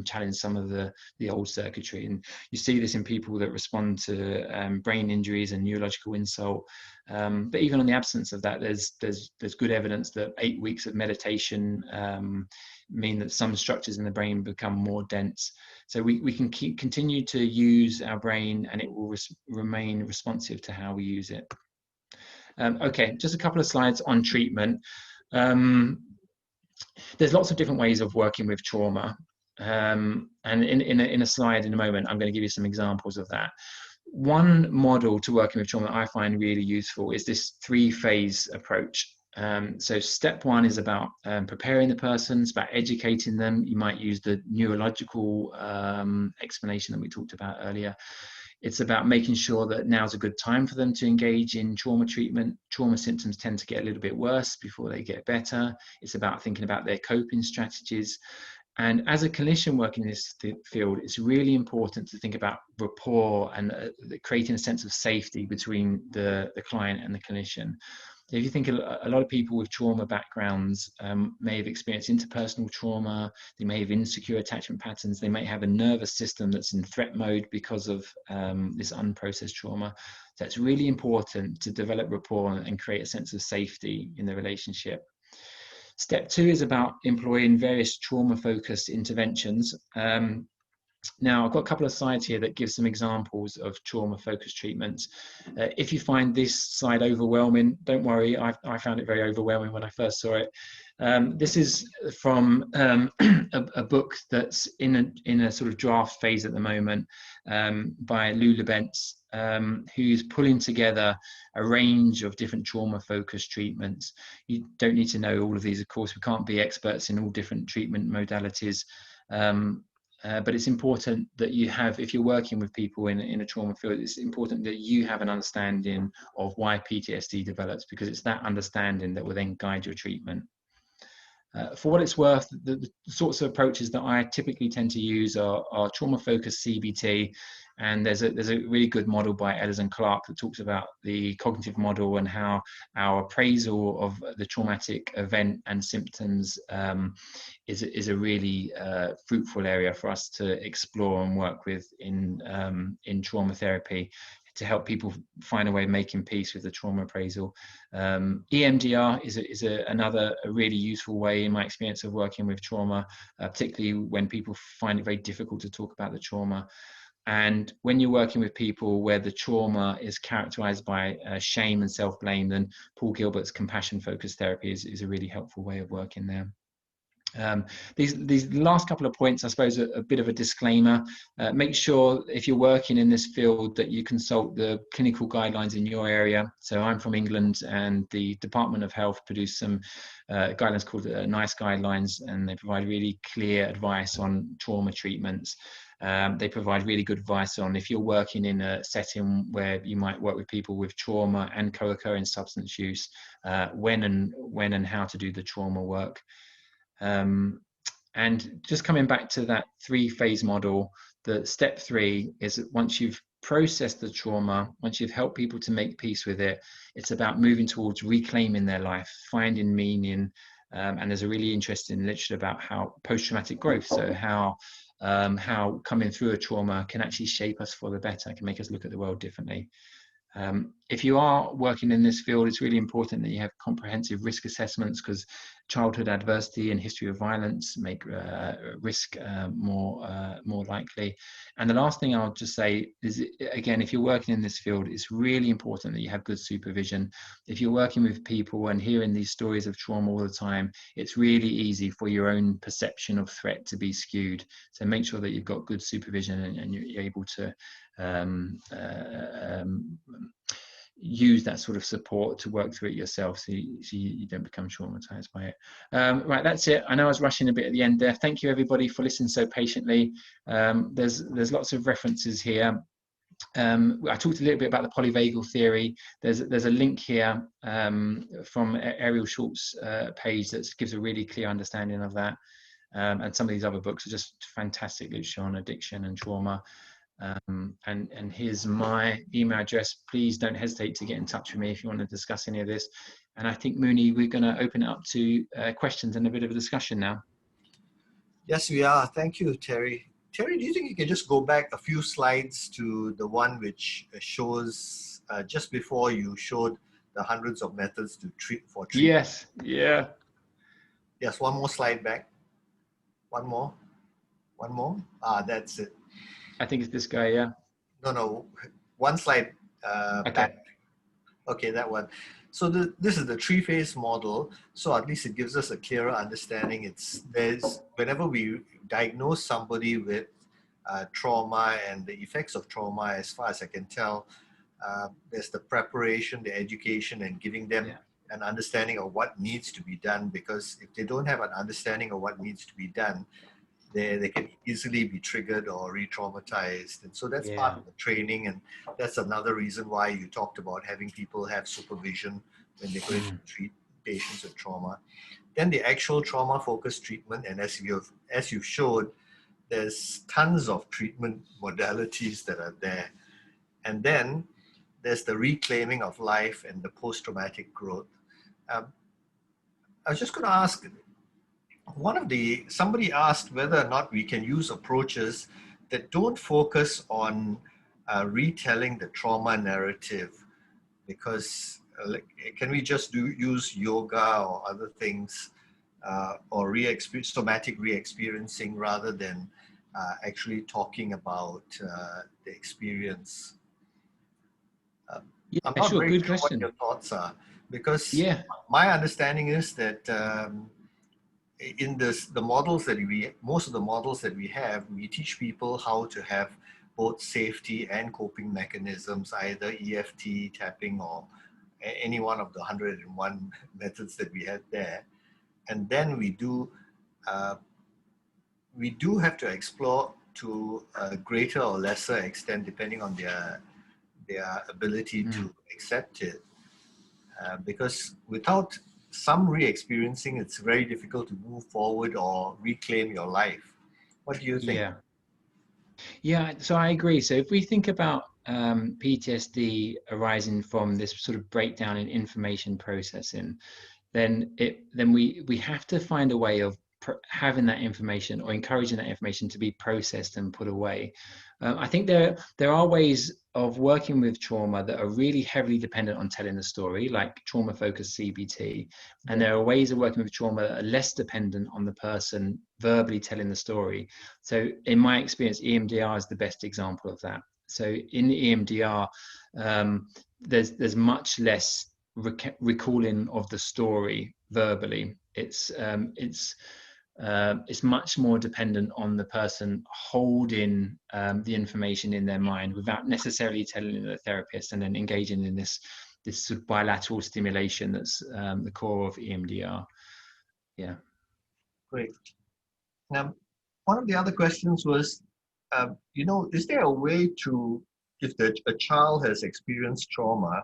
challenge some of the old circuitry. And you see this in people that respond to brain injuries and neurological insult. But even on the absence of that, there's good evidence that 8 weeks of meditation mean that some structures in the brain become more dense. So we can continue to use our brain, and it will remain responsive to how we use it. Okay, just a couple of slides on treatment. There's lots of different ways of working with trauma. And in a slide in a moment, I'm going to give you some examples of that. One model to working with trauma that I find really useful is this 3-phase approach. So step 1 is about preparing the person, it's about educating them. You might use the neurological explanation that we talked about earlier. It's about making sure that now's a good time for them to engage in trauma treatment. Trauma symptoms tend to get a little bit worse before they get better. It's about thinking about their coping strategies. And as a clinician working in this field, it's really important to think about rapport and creating a sense of safety between the client and the clinician. If you think a lot of people with trauma backgrounds may have experienced interpersonal trauma, they may have insecure attachment patterns, they may have a nervous system that's in threat mode because of this unprocessed trauma. So it's really important to develop rapport and create a sense of safety in the relationship. Step 2 is about employing various trauma-focused interventions. Now, I've got a couple of slides here that give some examples of trauma-focused treatments. If you find this slide overwhelming, don't worry. I found it very overwhelming when I first saw it. This is from a book that's in a sort of draft phase at the moment by Lou Lebentz, who's pulling together a range of different trauma-focused treatments. You don't need to know all of these, of course. We can't be experts in all different treatment modalities. But it's important that you have, if you're working with people in a trauma field, it's important that you have an understanding of why PTSD develops, because it's that understanding that will then guide your treatment. For what it's worth, the sorts of approaches that I typically tend to use are trauma-focused CBT, and there's a really good model by Ellis and Clark that talks about the cognitive model and how our appraisal of the traumatic event and symptoms is a really fruitful area for us to explore and work with in trauma therapy, to help people find a way of making peace with the trauma appraisal. EMDR is another really useful way, in my experience, of working with trauma, particularly when people find it very difficult to talk about the trauma. And when you're working with people where the trauma is characterized by shame and self-blame, then Paul Gilbert's compassion-focused therapy is a really helpful way of working there. These last couple of points, I suppose, are a bit of a disclaimer. Make sure, if you're working in this field, that you consult the clinical guidelines in your area. So I'm from England, and the Department of Health produced some guidelines called NICE guidelines, and they provide really clear advice on trauma treatments. They provide really good advice on, if you're working in a setting where you might work with people with trauma and co-occurring substance use, when and how to do the trauma work. And just coming back to that 3-phase model, the step 3 is that once you've processed the trauma, once you've helped people to make peace with it, it's about moving towards reclaiming their life, finding meaning. And there's a really interesting literature about how post-traumatic growth, so how coming through a trauma can actually shape us for the better, can make us look at the world differently. If you are working in this field, it's really important that you have comprehensive risk assessments, because childhood adversity and history of violence make risk more likely. And the last thing I'll just say is, again, if you're working in this field, it's really important that you have good supervision. If you're working with people and hearing these stories of trauma all the time, it's really easy for your own perception of threat to be skewed. So make sure that you've got good supervision and you're able to use that sort of support to work through it yourself, so you don't become traumatized by it. Right, that's it. I know I was rushing a bit at the end there. Thank you everybody for listening so patiently. There's lots of references here. I talked a little bit about the polyvagal theory. There's a link here from Ariel Schultz's page that gives a really clear understanding of that. And some of these other books are just fantastic literature on addiction and trauma. And here's my email address. Please don't hesitate to get in touch with me if you want to discuss any of this. And I think, Mooney, we're going to open it up to questions and a bit of a discussion now. Yes, we are. Thank you, Terry. Terry, do you think you can just go back a few slides to the one which shows just before you showed the hundreds of methods to treat for treatment? Yes. Yeah. Yes, one more slide back. One more. One more. Ah, that's it. I think it's this guy. Yeah. No, one slide Okay. back. Okay, that one. So this is the three-phase model. So at least it gives us a clearer understanding. There's whenever we diagnose somebody with trauma and the effects of trauma, as far as I can tell, there's the preparation, the education, and giving them an understanding of what needs to be done. Because if they don't have an understanding of what needs to be done, they can easily be triggered or re-traumatized. And so that's part of the training. And that's another reason why you talked about having people have supervision when they're going to treat patients with trauma. Then the actual trauma-focused treatment, and as you've showed, there's tons of treatment modalities that are there. And then there's the reclaiming of life and the post-traumatic growth. I was just going to ask, somebody asked whether or not we can use approaches that don't focus on retelling the trauma narrative, because can we just use yoga or other things or somatic re-experiencing rather than actually talking about the experience? I'm not Sure. very Good sure question. what your thoughts are, because my understanding is that in the models that most of the models that we have, we teach people how to have both safety and coping mechanisms, either EFT, tapping, or any one of the 101 methods that we had there. And then we do have to explore to a greater or lesser extent, depending on their ability to accept it. Because without some re-experiencing, it's very difficult to move forward or reclaim your life. What do you think? Yeah, so I agree. So if we think about PTSD arising from this sort of breakdown in information processing, then we have to find a way of having that information or encouraging that information to be processed and put away. I think there are ways of working with trauma that are really heavily dependent on telling the story, like trauma-focused CBT. And there are ways of working with trauma that are less dependent on the person verbally telling the story. So in my experience, EMDR is the best example of that. So in EMDR, there's much less recalling of the story verbally. It's much more dependent on the person holding the information in their mind without necessarily telling the therapist, and then engaging in this sort of bilateral stimulation that's the core of EMDR. Yeah. Great. Now, one of the other questions was, is there a way to, if a child has experienced trauma,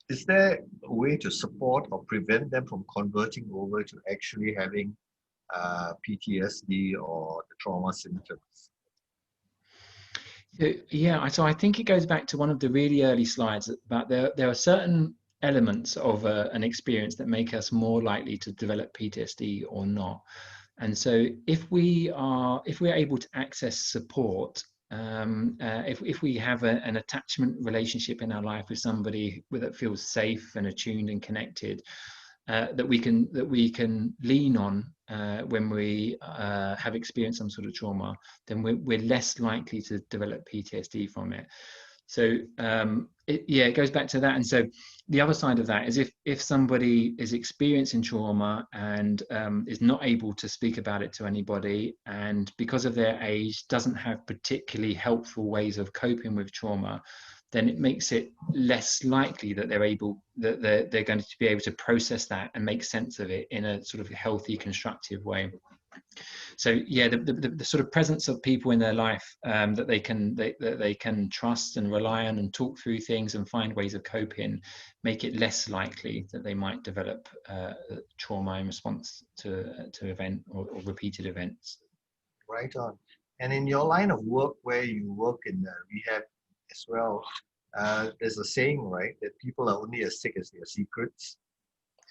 is there a way to support or prevent them from converting over to actually having PTSD or the trauma symptoms? So I think it goes back to one of the really early slides about there are certain elements of an experience that make us more likely to develop PTSD or not. And so if we're able to access support, if we have an attachment relationship in our life with somebody that feels safe and attuned and connected, that we can lean on when we have experienced some sort of trauma, then we're less likely to develop PTSD from it. So it goes back to that. And so the other side of that is if somebody is experiencing trauma and is not able to speak about it to anybody, and because of their age doesn't have particularly helpful ways of coping with trauma, then it makes it less likely that they're going to be able to process that and make sense of it in a sort of healthy, constructive way. So yeah, the sort of presence of people in their life that they can trust and rely on and talk through things and find ways of coping, make it less likely that they might develop trauma in response to event or repeated events. Right on. And in your line of work, where you work in rehab as well, there's a saying, right, that people are only as sick as their secrets.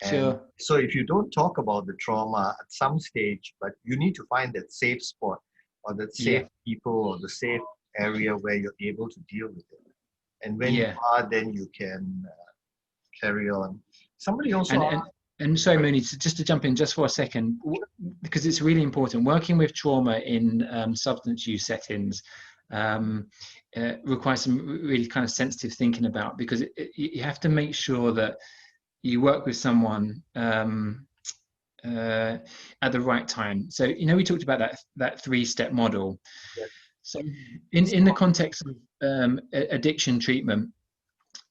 And Sure. so if you don't talk about the trauma at some stage, but you need to find that safe spot or that Yeah. safe people or the safe area where you're able to deal with it. And when you Yeah. are, then you can carry on. Somebody also And asked, sorry, Mooney, just to jump in just for a second, because it's really important. Working with trauma in substance use settings requires some really kind of sensitive thinking about, because you have to make sure that you work with someone at the right time. So, we talked about that 3-step model. yes, So in the context of addiction treatment,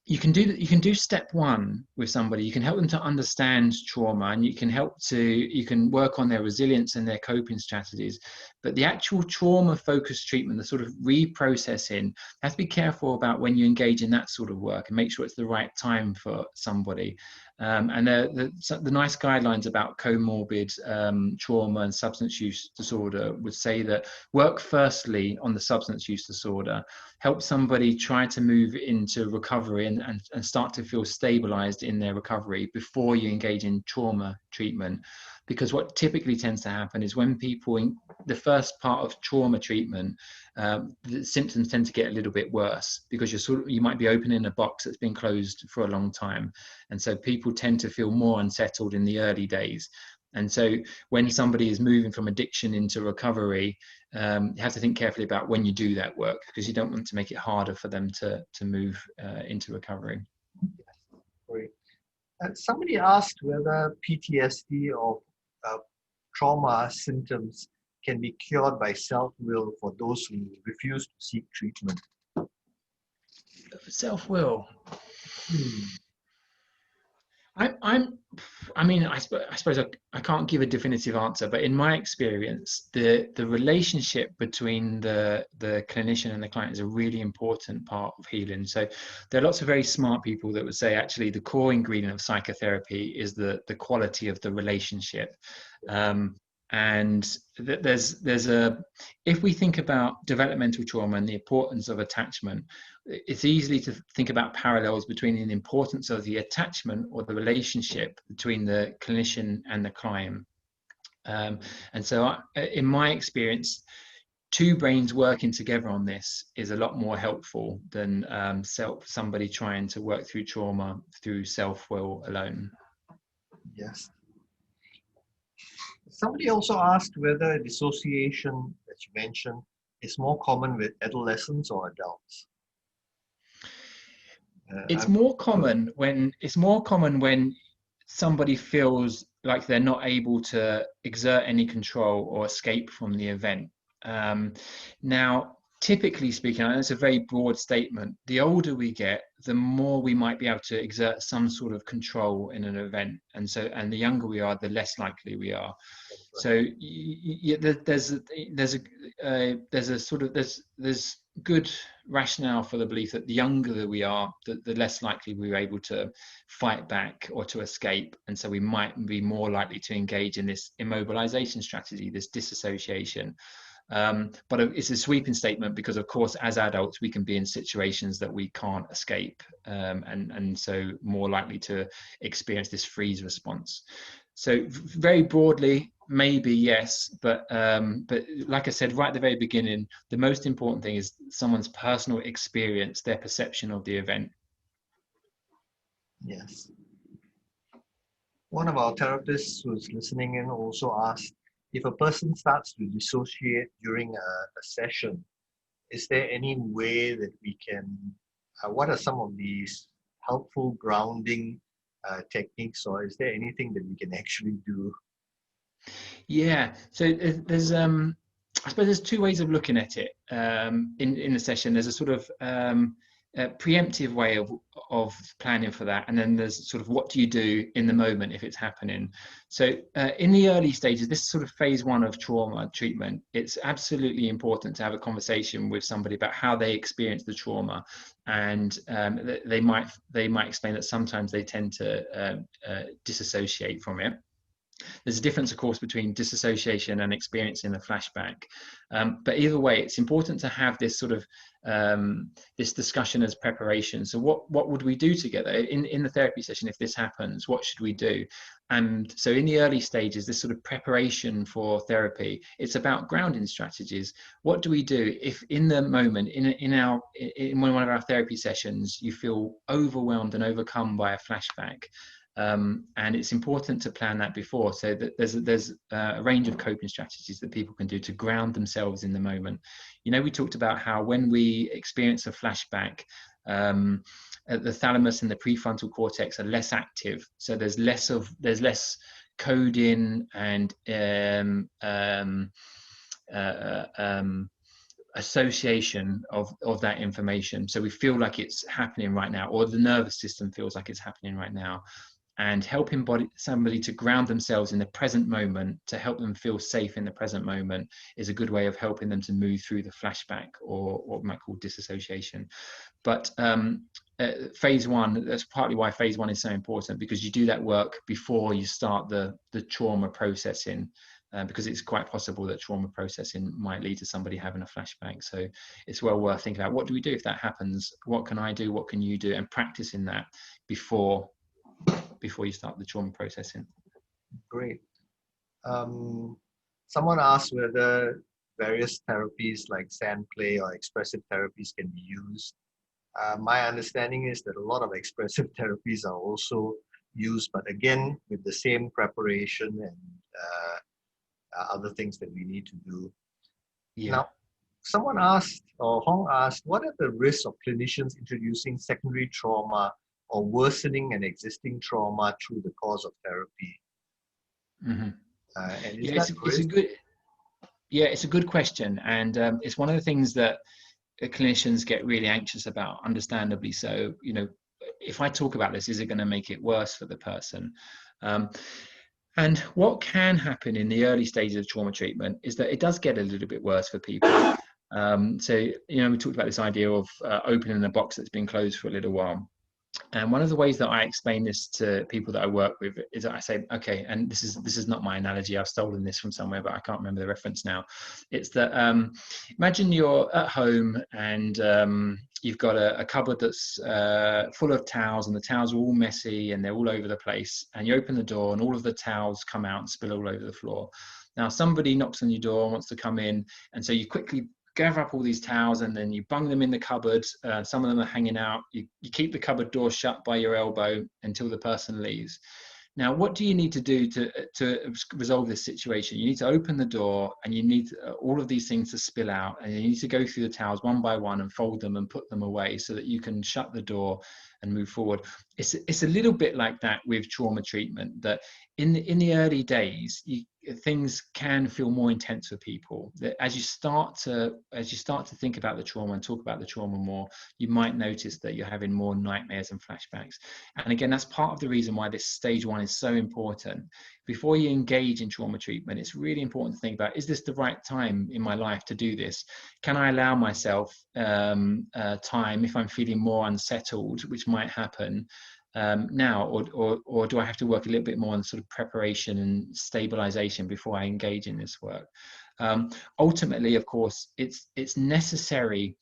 you can do step 1 with somebody. You can help them to understand trauma, and you can work on their resilience and their coping strategies. But the actual trauma focused treatment, the sort of reprocessing, have to be careful about when you engage in that sort of work and make sure it's the right time for somebody. And the nice guidelines about comorbid trauma and substance use disorder would say that work firstly on the substance use disorder, help somebody try to move into recovery and start to feel stabilized in their recovery before you engage in trauma treatment. Because what typically tends to happen is when people in the first part of trauma treatment, the symptoms tend to get a little bit worse, because you might be opening a box that's been closed for a long time. And so people tend to feel more unsettled in the early days. And so when somebody is moving from addiction into recovery, you have to think carefully about when you do that work, because you don't want to make it harder for them to move into recovery. great. Somebody asked whether PTSD or trauma symptoms can be cured by self-will for those who refuse to seek treatment. Self-will. I suppose I can't give a definitive answer, but in my experience, the relationship between the clinician and the client is a really important part of healing. So there are lots of very smart people that would say actually the core ingredient of psychotherapy is the quality of the relationship. And if we think about developmental trauma and the importance of attachment, it's easy to think about parallels between the importance of the attachment or the relationship between the clinician and the client. And so in my experience, 2 brains working together on this is a lot more helpful than somebody trying to work through trauma through self-will alone. Yes. Somebody also asked whether dissociation that you mentioned is more common with adolescents or adults. It's more common when somebody feels like they're not able to exert any control or escape from the event. Now, typically speaking, and it's a very broad statement, the older we get, the more we might be able to exert some sort of control in an event, and the younger we are, the less likely we are. So there's good rationale for the belief that the younger we are, the less likely we're able to fight back or to escape, and so we might be more likely to engage in this immobilization strategy, this disassociation. But it's a sweeping statement, because of course as adults we can be in situations that we can't escape, and so more likely to experience this freeze response. So very broadly, maybe yes, but like I said right at the very beginning, the most important thing is someone's personal experience, their perception of the event. Yes. One of our therapists who's listening in also asked, if a person starts to dissociate during a session, is there any way that we can, what are some of these helpful grounding techniques, or is there anything that we can actually do? Yeah, so there's I suppose there's 2 ways of looking at it in the session. There's a sort of a preemptive way of planning for that, and then there's sort of what do you do in the moment if it's happening. So in the early stages, this sort of phase 1 of trauma treatment, it's absolutely important to have a conversation with somebody about how they experience the trauma, and they might explain that sometimes they tend to disassociate from it. There's a difference, of course, between disassociation and experiencing a flashback. But either way, it's important to have this sort of this discussion as preparation. So what would we do together in the therapy session if this happens? What should we do? And so in the early stages, this sort of preparation for therapy, it's about grounding strategies. What do we do if in the moment, in one of our therapy sessions, you feel overwhelmed and overcome by a flashback? And it's important to plan that before, so that there's a range of coping strategies that people can do to ground themselves in the moment. You know, we talked about how when we experience a flashback, the thalamus and the prefrontal cortex are less active, so there's less coding and association of that information, so we feel like it's happening right now, or the nervous system feels like it's happening right now. And helping somebody to ground themselves in the present moment, to help them feel safe in the present moment, is a good way of helping them to move through the flashback, or what we might call disassociation. But phase 1, that's partly why phase 1 is so important, because you do that work before you start the trauma processing, because it's quite possible that trauma processing might lead to somebody having a flashback. So it's well worth thinking about, what do we do if that happens? What can I do? What can you do? And practicing that before you start the trauma processing. Great. Someone asked whether various therapies like sand play or expressive therapies can be used. My understanding is that a lot of expressive therapies are also used, but again, with the same preparation and other things that we need to do. Yeah. Now, someone asked, or Hong asked, what are the risks of clinicians introducing secondary trauma or worsening an existing trauma through the course of therapy? Mm-hmm. And is Yeah, that it's a good question, and it's one of the things that clinicians get really anxious about, understandably so. You know, if I talk about this, is it going to make it worse for the person? And what can happen in the early stages of trauma treatment is that it does get a little bit worse for people. So, you know, we talked about this idea of opening a box that's been closed for a little while. And one of the ways that I explain this to people that I work with is that I say, okay, and this is not my analogy, I've stolen this from somewhere, but I can't remember the reference now. It's that imagine you're at home and you've got a cupboard that's full of towels, and the towels are all messy and they're all over the place, and you open the door and all of the towels come out and spill all over the floor. Now somebody knocks on your door and wants to come in, and so you quickly gather up all these towels and then you bung them in the cupboard. Some of them are hanging out. You keep the cupboard door shut by your elbow until the person leaves. Now, what do you need to do to resolve this situation? You need to open the door, and you need all of these things to spill out, and you need to go through the towels one by one and fold them and put them away so that you can shut the door and move forward. It's a little bit like that with trauma treatment, that in the early days, things can feel more intense for people. That as you start to think about the trauma and talk about the trauma more, you might notice that you're having more nightmares and flashbacks. And again, that's part of the reason why this stage 1 is so important. Before you engage in trauma treatment, it's really important to think about, is this the right time in my life to do this? Can I allow myself time if I'm feeling more unsettled, which might happen now, or do I have to work a little bit more on sort of preparation and stabilization before I engage in this work? Ultimately, of course, it's necessary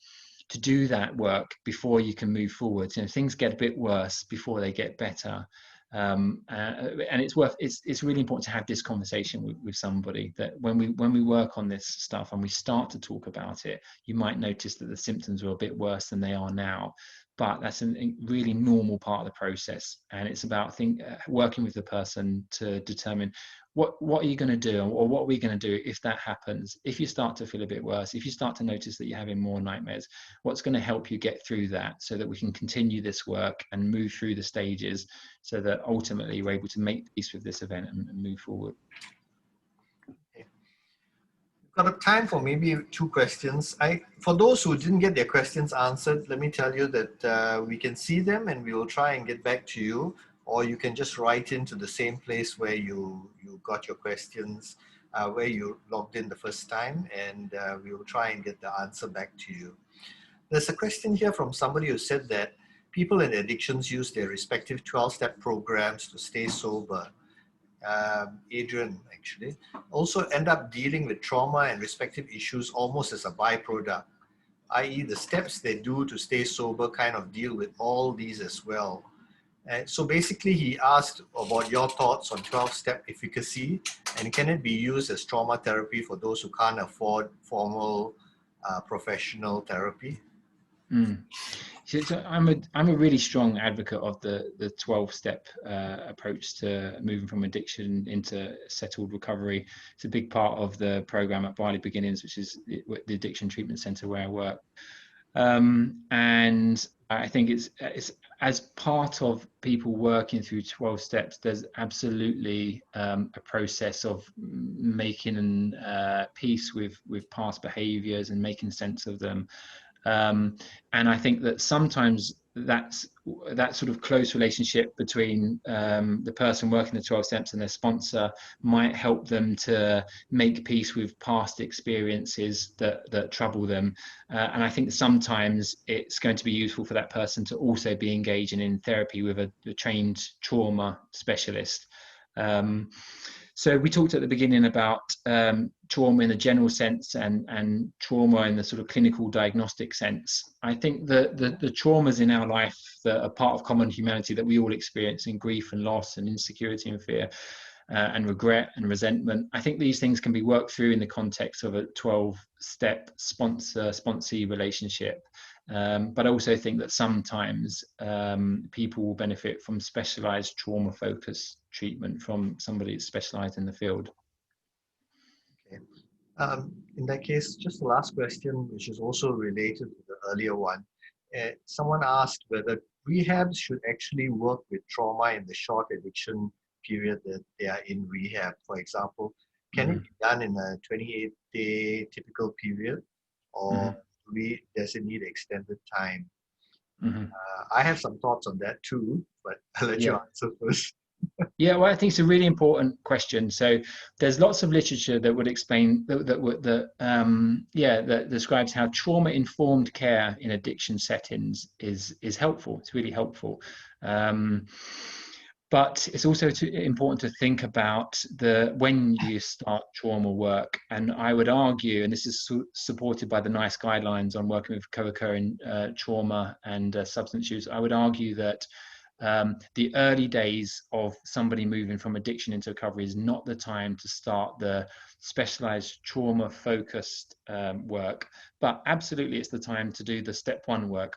to do that work before you can move forward. You know, things get a bit worse before they get better. And it's really important to have this conversation with somebody, that when we work on this stuff and we start to talk about it, you might notice that the symptoms are a bit worse than they are now. But that's a really normal part of the process, and it's about working with the person to determine what are you going to do, or what are we going to do if that happens. If you start to feel a bit worse, if you start to notice that you're having more nightmares, what's going to help you get through that, so that we can continue this work and move through the stages, so that ultimately we're able to make peace with this event and move forward. got a time for maybe 2 questions. For those who didn't get their questions answered, let me tell you that we can see them and we will try and get back to you, or you can just write into the same place where you got your questions, where you logged in the first time, and we will try and get the answer back to you. There's a question here from somebody who said that people in addictions use their respective 12-step programs to stay sober. Adrian actually, also end up dealing with trauma and respective issues almost as a byproduct, i.e. the steps they do to stay sober kind of deal with all these as well. So basically he asked about your thoughts on 12-step efficacy, and can it be used as trauma therapy for those who can't afford formal professional therapy? So I'm a really strong advocate of the 12-step approach to moving from addiction into settled recovery. It's a big part of the program at Barley Beginnings, which is the addiction treatment center where I work. And I think it's as part of people working through 12 steps, there's absolutely a process of making peace with past behaviors and making sense of them. And I think that sometimes that sort of close relationship between the person working the 12 steps and their sponsor might help them to make peace with past experiences that trouble them. And I think sometimes it's going to be useful for that person to also be engaging in therapy with a trained trauma specialist. So we talked at the beginning about trauma in a general sense and trauma in the sort of clinical diagnostic sense. I think that the traumas in our life that are part of common humanity that we all experience in grief and loss and insecurity and fear and regret and resentment, I think these things can be worked through in the context of a 12-step sponsor-sponsee relationship. But I also think that sometimes people will benefit from specialized trauma-focused treatment from somebody that's specialized in the field. Okay. In that case, just the last question, which is also related to the earlier one. Someone asked whether rehabs should actually work with trauma in the short addiction period that they are in rehab. For example, can it be done in a 28-day typical period, or does it need extended time? I have some thoughts on that too, but I'll let you answer first. Yeah, well, I think it's a really important question. So there's lots of literature that would explain that describes how trauma-informed care in addiction settings is helpful. It's really helpful. But it's also important to think about when you start trauma work. And I would argue, and this is supported by the NICE guidelines on working with co-occurring trauma and substance use, I would argue that the early days of somebody moving from addiction into recovery is not the time to start the specialized trauma-focused work, but absolutely it's the time to do the step 1 work.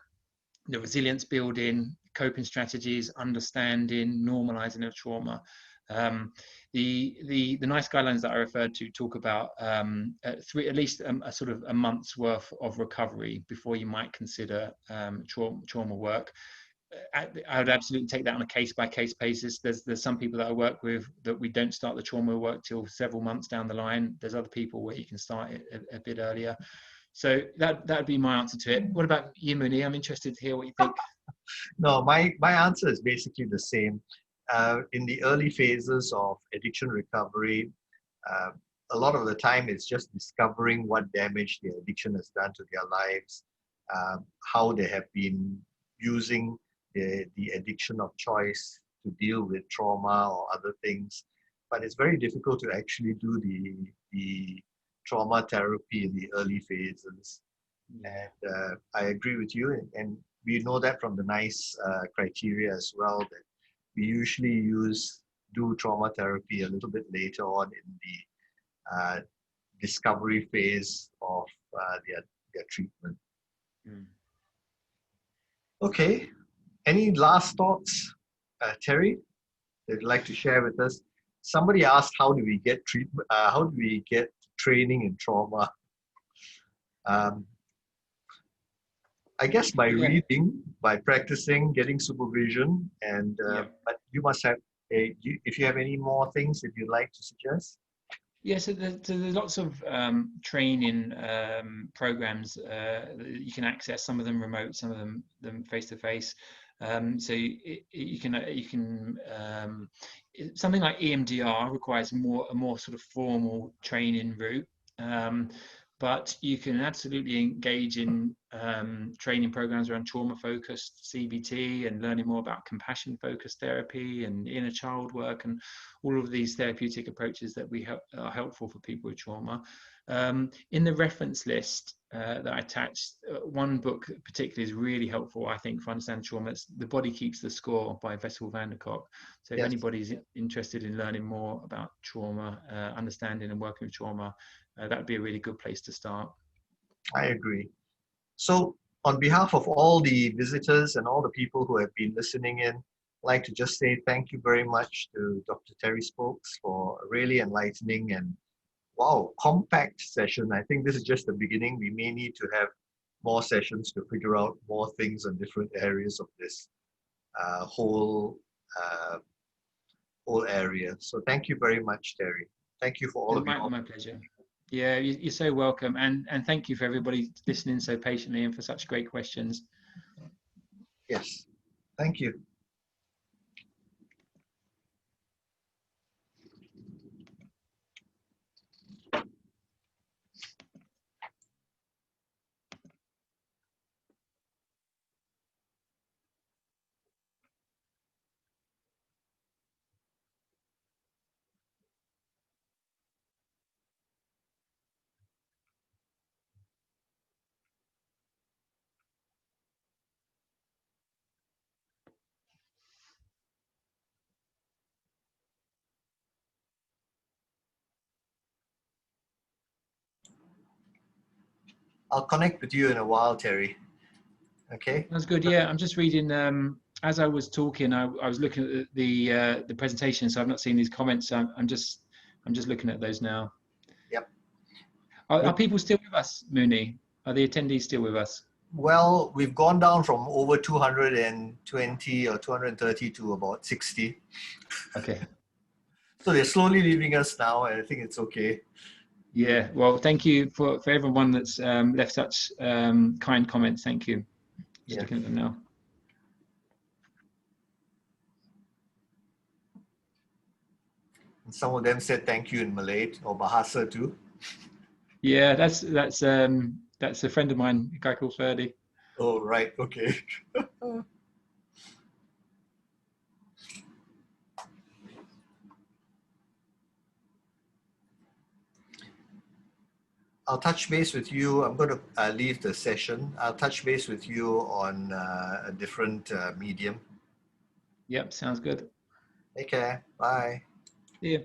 The resilience building, coping strategies, understanding, normalizing of trauma. The NICE guidelines that I referred to talk about at least a sort of a month's worth of recovery before you might consider trauma work. I would absolutely take that on a case-by-case basis. There's some people that I work with that we don't start the trauma work till several months down the line. There's other people where you can start it a bit earlier. So that would be my answer to it. What about you, Muni? I'm interested to hear what you think. No, my answer is basically the same. In the early phases of addiction recovery, a lot of the time it's just discovering what damage their addiction has done to their lives, how they have been using the addiction of choice to deal with trauma or other things. But it's very difficult to actually do the trauma therapy in the early phases. And I agree with you, and we know that from the NICE criteria as well, that we usually do trauma therapy a little bit later on in the discovery phase of their treatment. Okay, any last thoughts, Terry, that you'd like to share with us? Somebody asked, how do we get treatment? How do we get training in trauma? I guess by reading, by practicing, getting supervision, and but you must have if you have any more things that you'd like to suggest. Yeah, so there's lots of training programs that you can access. Some of them remote, some of them face to face. So something like EMDR requires a more sort of formal training route. Um, but you can absolutely engage in training programs around trauma-focused CBT and learning more about compassion-focused therapy and inner child work and all of these therapeutic approaches that are helpful for people with trauma. In the reference list that I attached, one book particularly is really helpful, I think, for understanding trauma. It's The Body Keeps the Score by Vessel van der Kolk. So if Yes, anybody's interested in learning more about trauma, understanding and working with trauma, that would be a really good place to start. I agree. So, on behalf of all the visitors and all the people who have been listening in, I'd like to just say thank you very much to Dr. Terry Spokes for a really enlightening and wow, compact session. I think this is just the beginning. We may need to have more sessions to figure out more things on different areas of this uh, whole uh, whole area. So thank you very much, Terry. Thank you for all of you. My pleasure. Yeah, you're so welcome. And thank you for everybody listening so patiently and for such great questions. Yes, thank you. I'll connect with you in a while, Terry. Okay? That's good. Yeah, I'm just reading. As I was talking, I was looking at the presentation, so I've not seen these comments. So I'm just looking at those now. Yep. Are people still with us, Mooney? Are the attendees still with us? Well, we've gone down from over 220 or 230 to about 60. Okay. So they're slowly leaving us now, and I think it's okay. Yeah. Well, thank you for everyone that's left such kind comments. Thank you. Just Yeah. looking at them now. And some of them said thank you in Malay or Bahasa too. Yeah, that's a friend of mine, a guy called Ferdy. Oh, right. Okay. I'll touch base with you. I'm going to leave the session. I'll touch base with you on a different medium. Yep, sounds good. Take care. Bye. See you.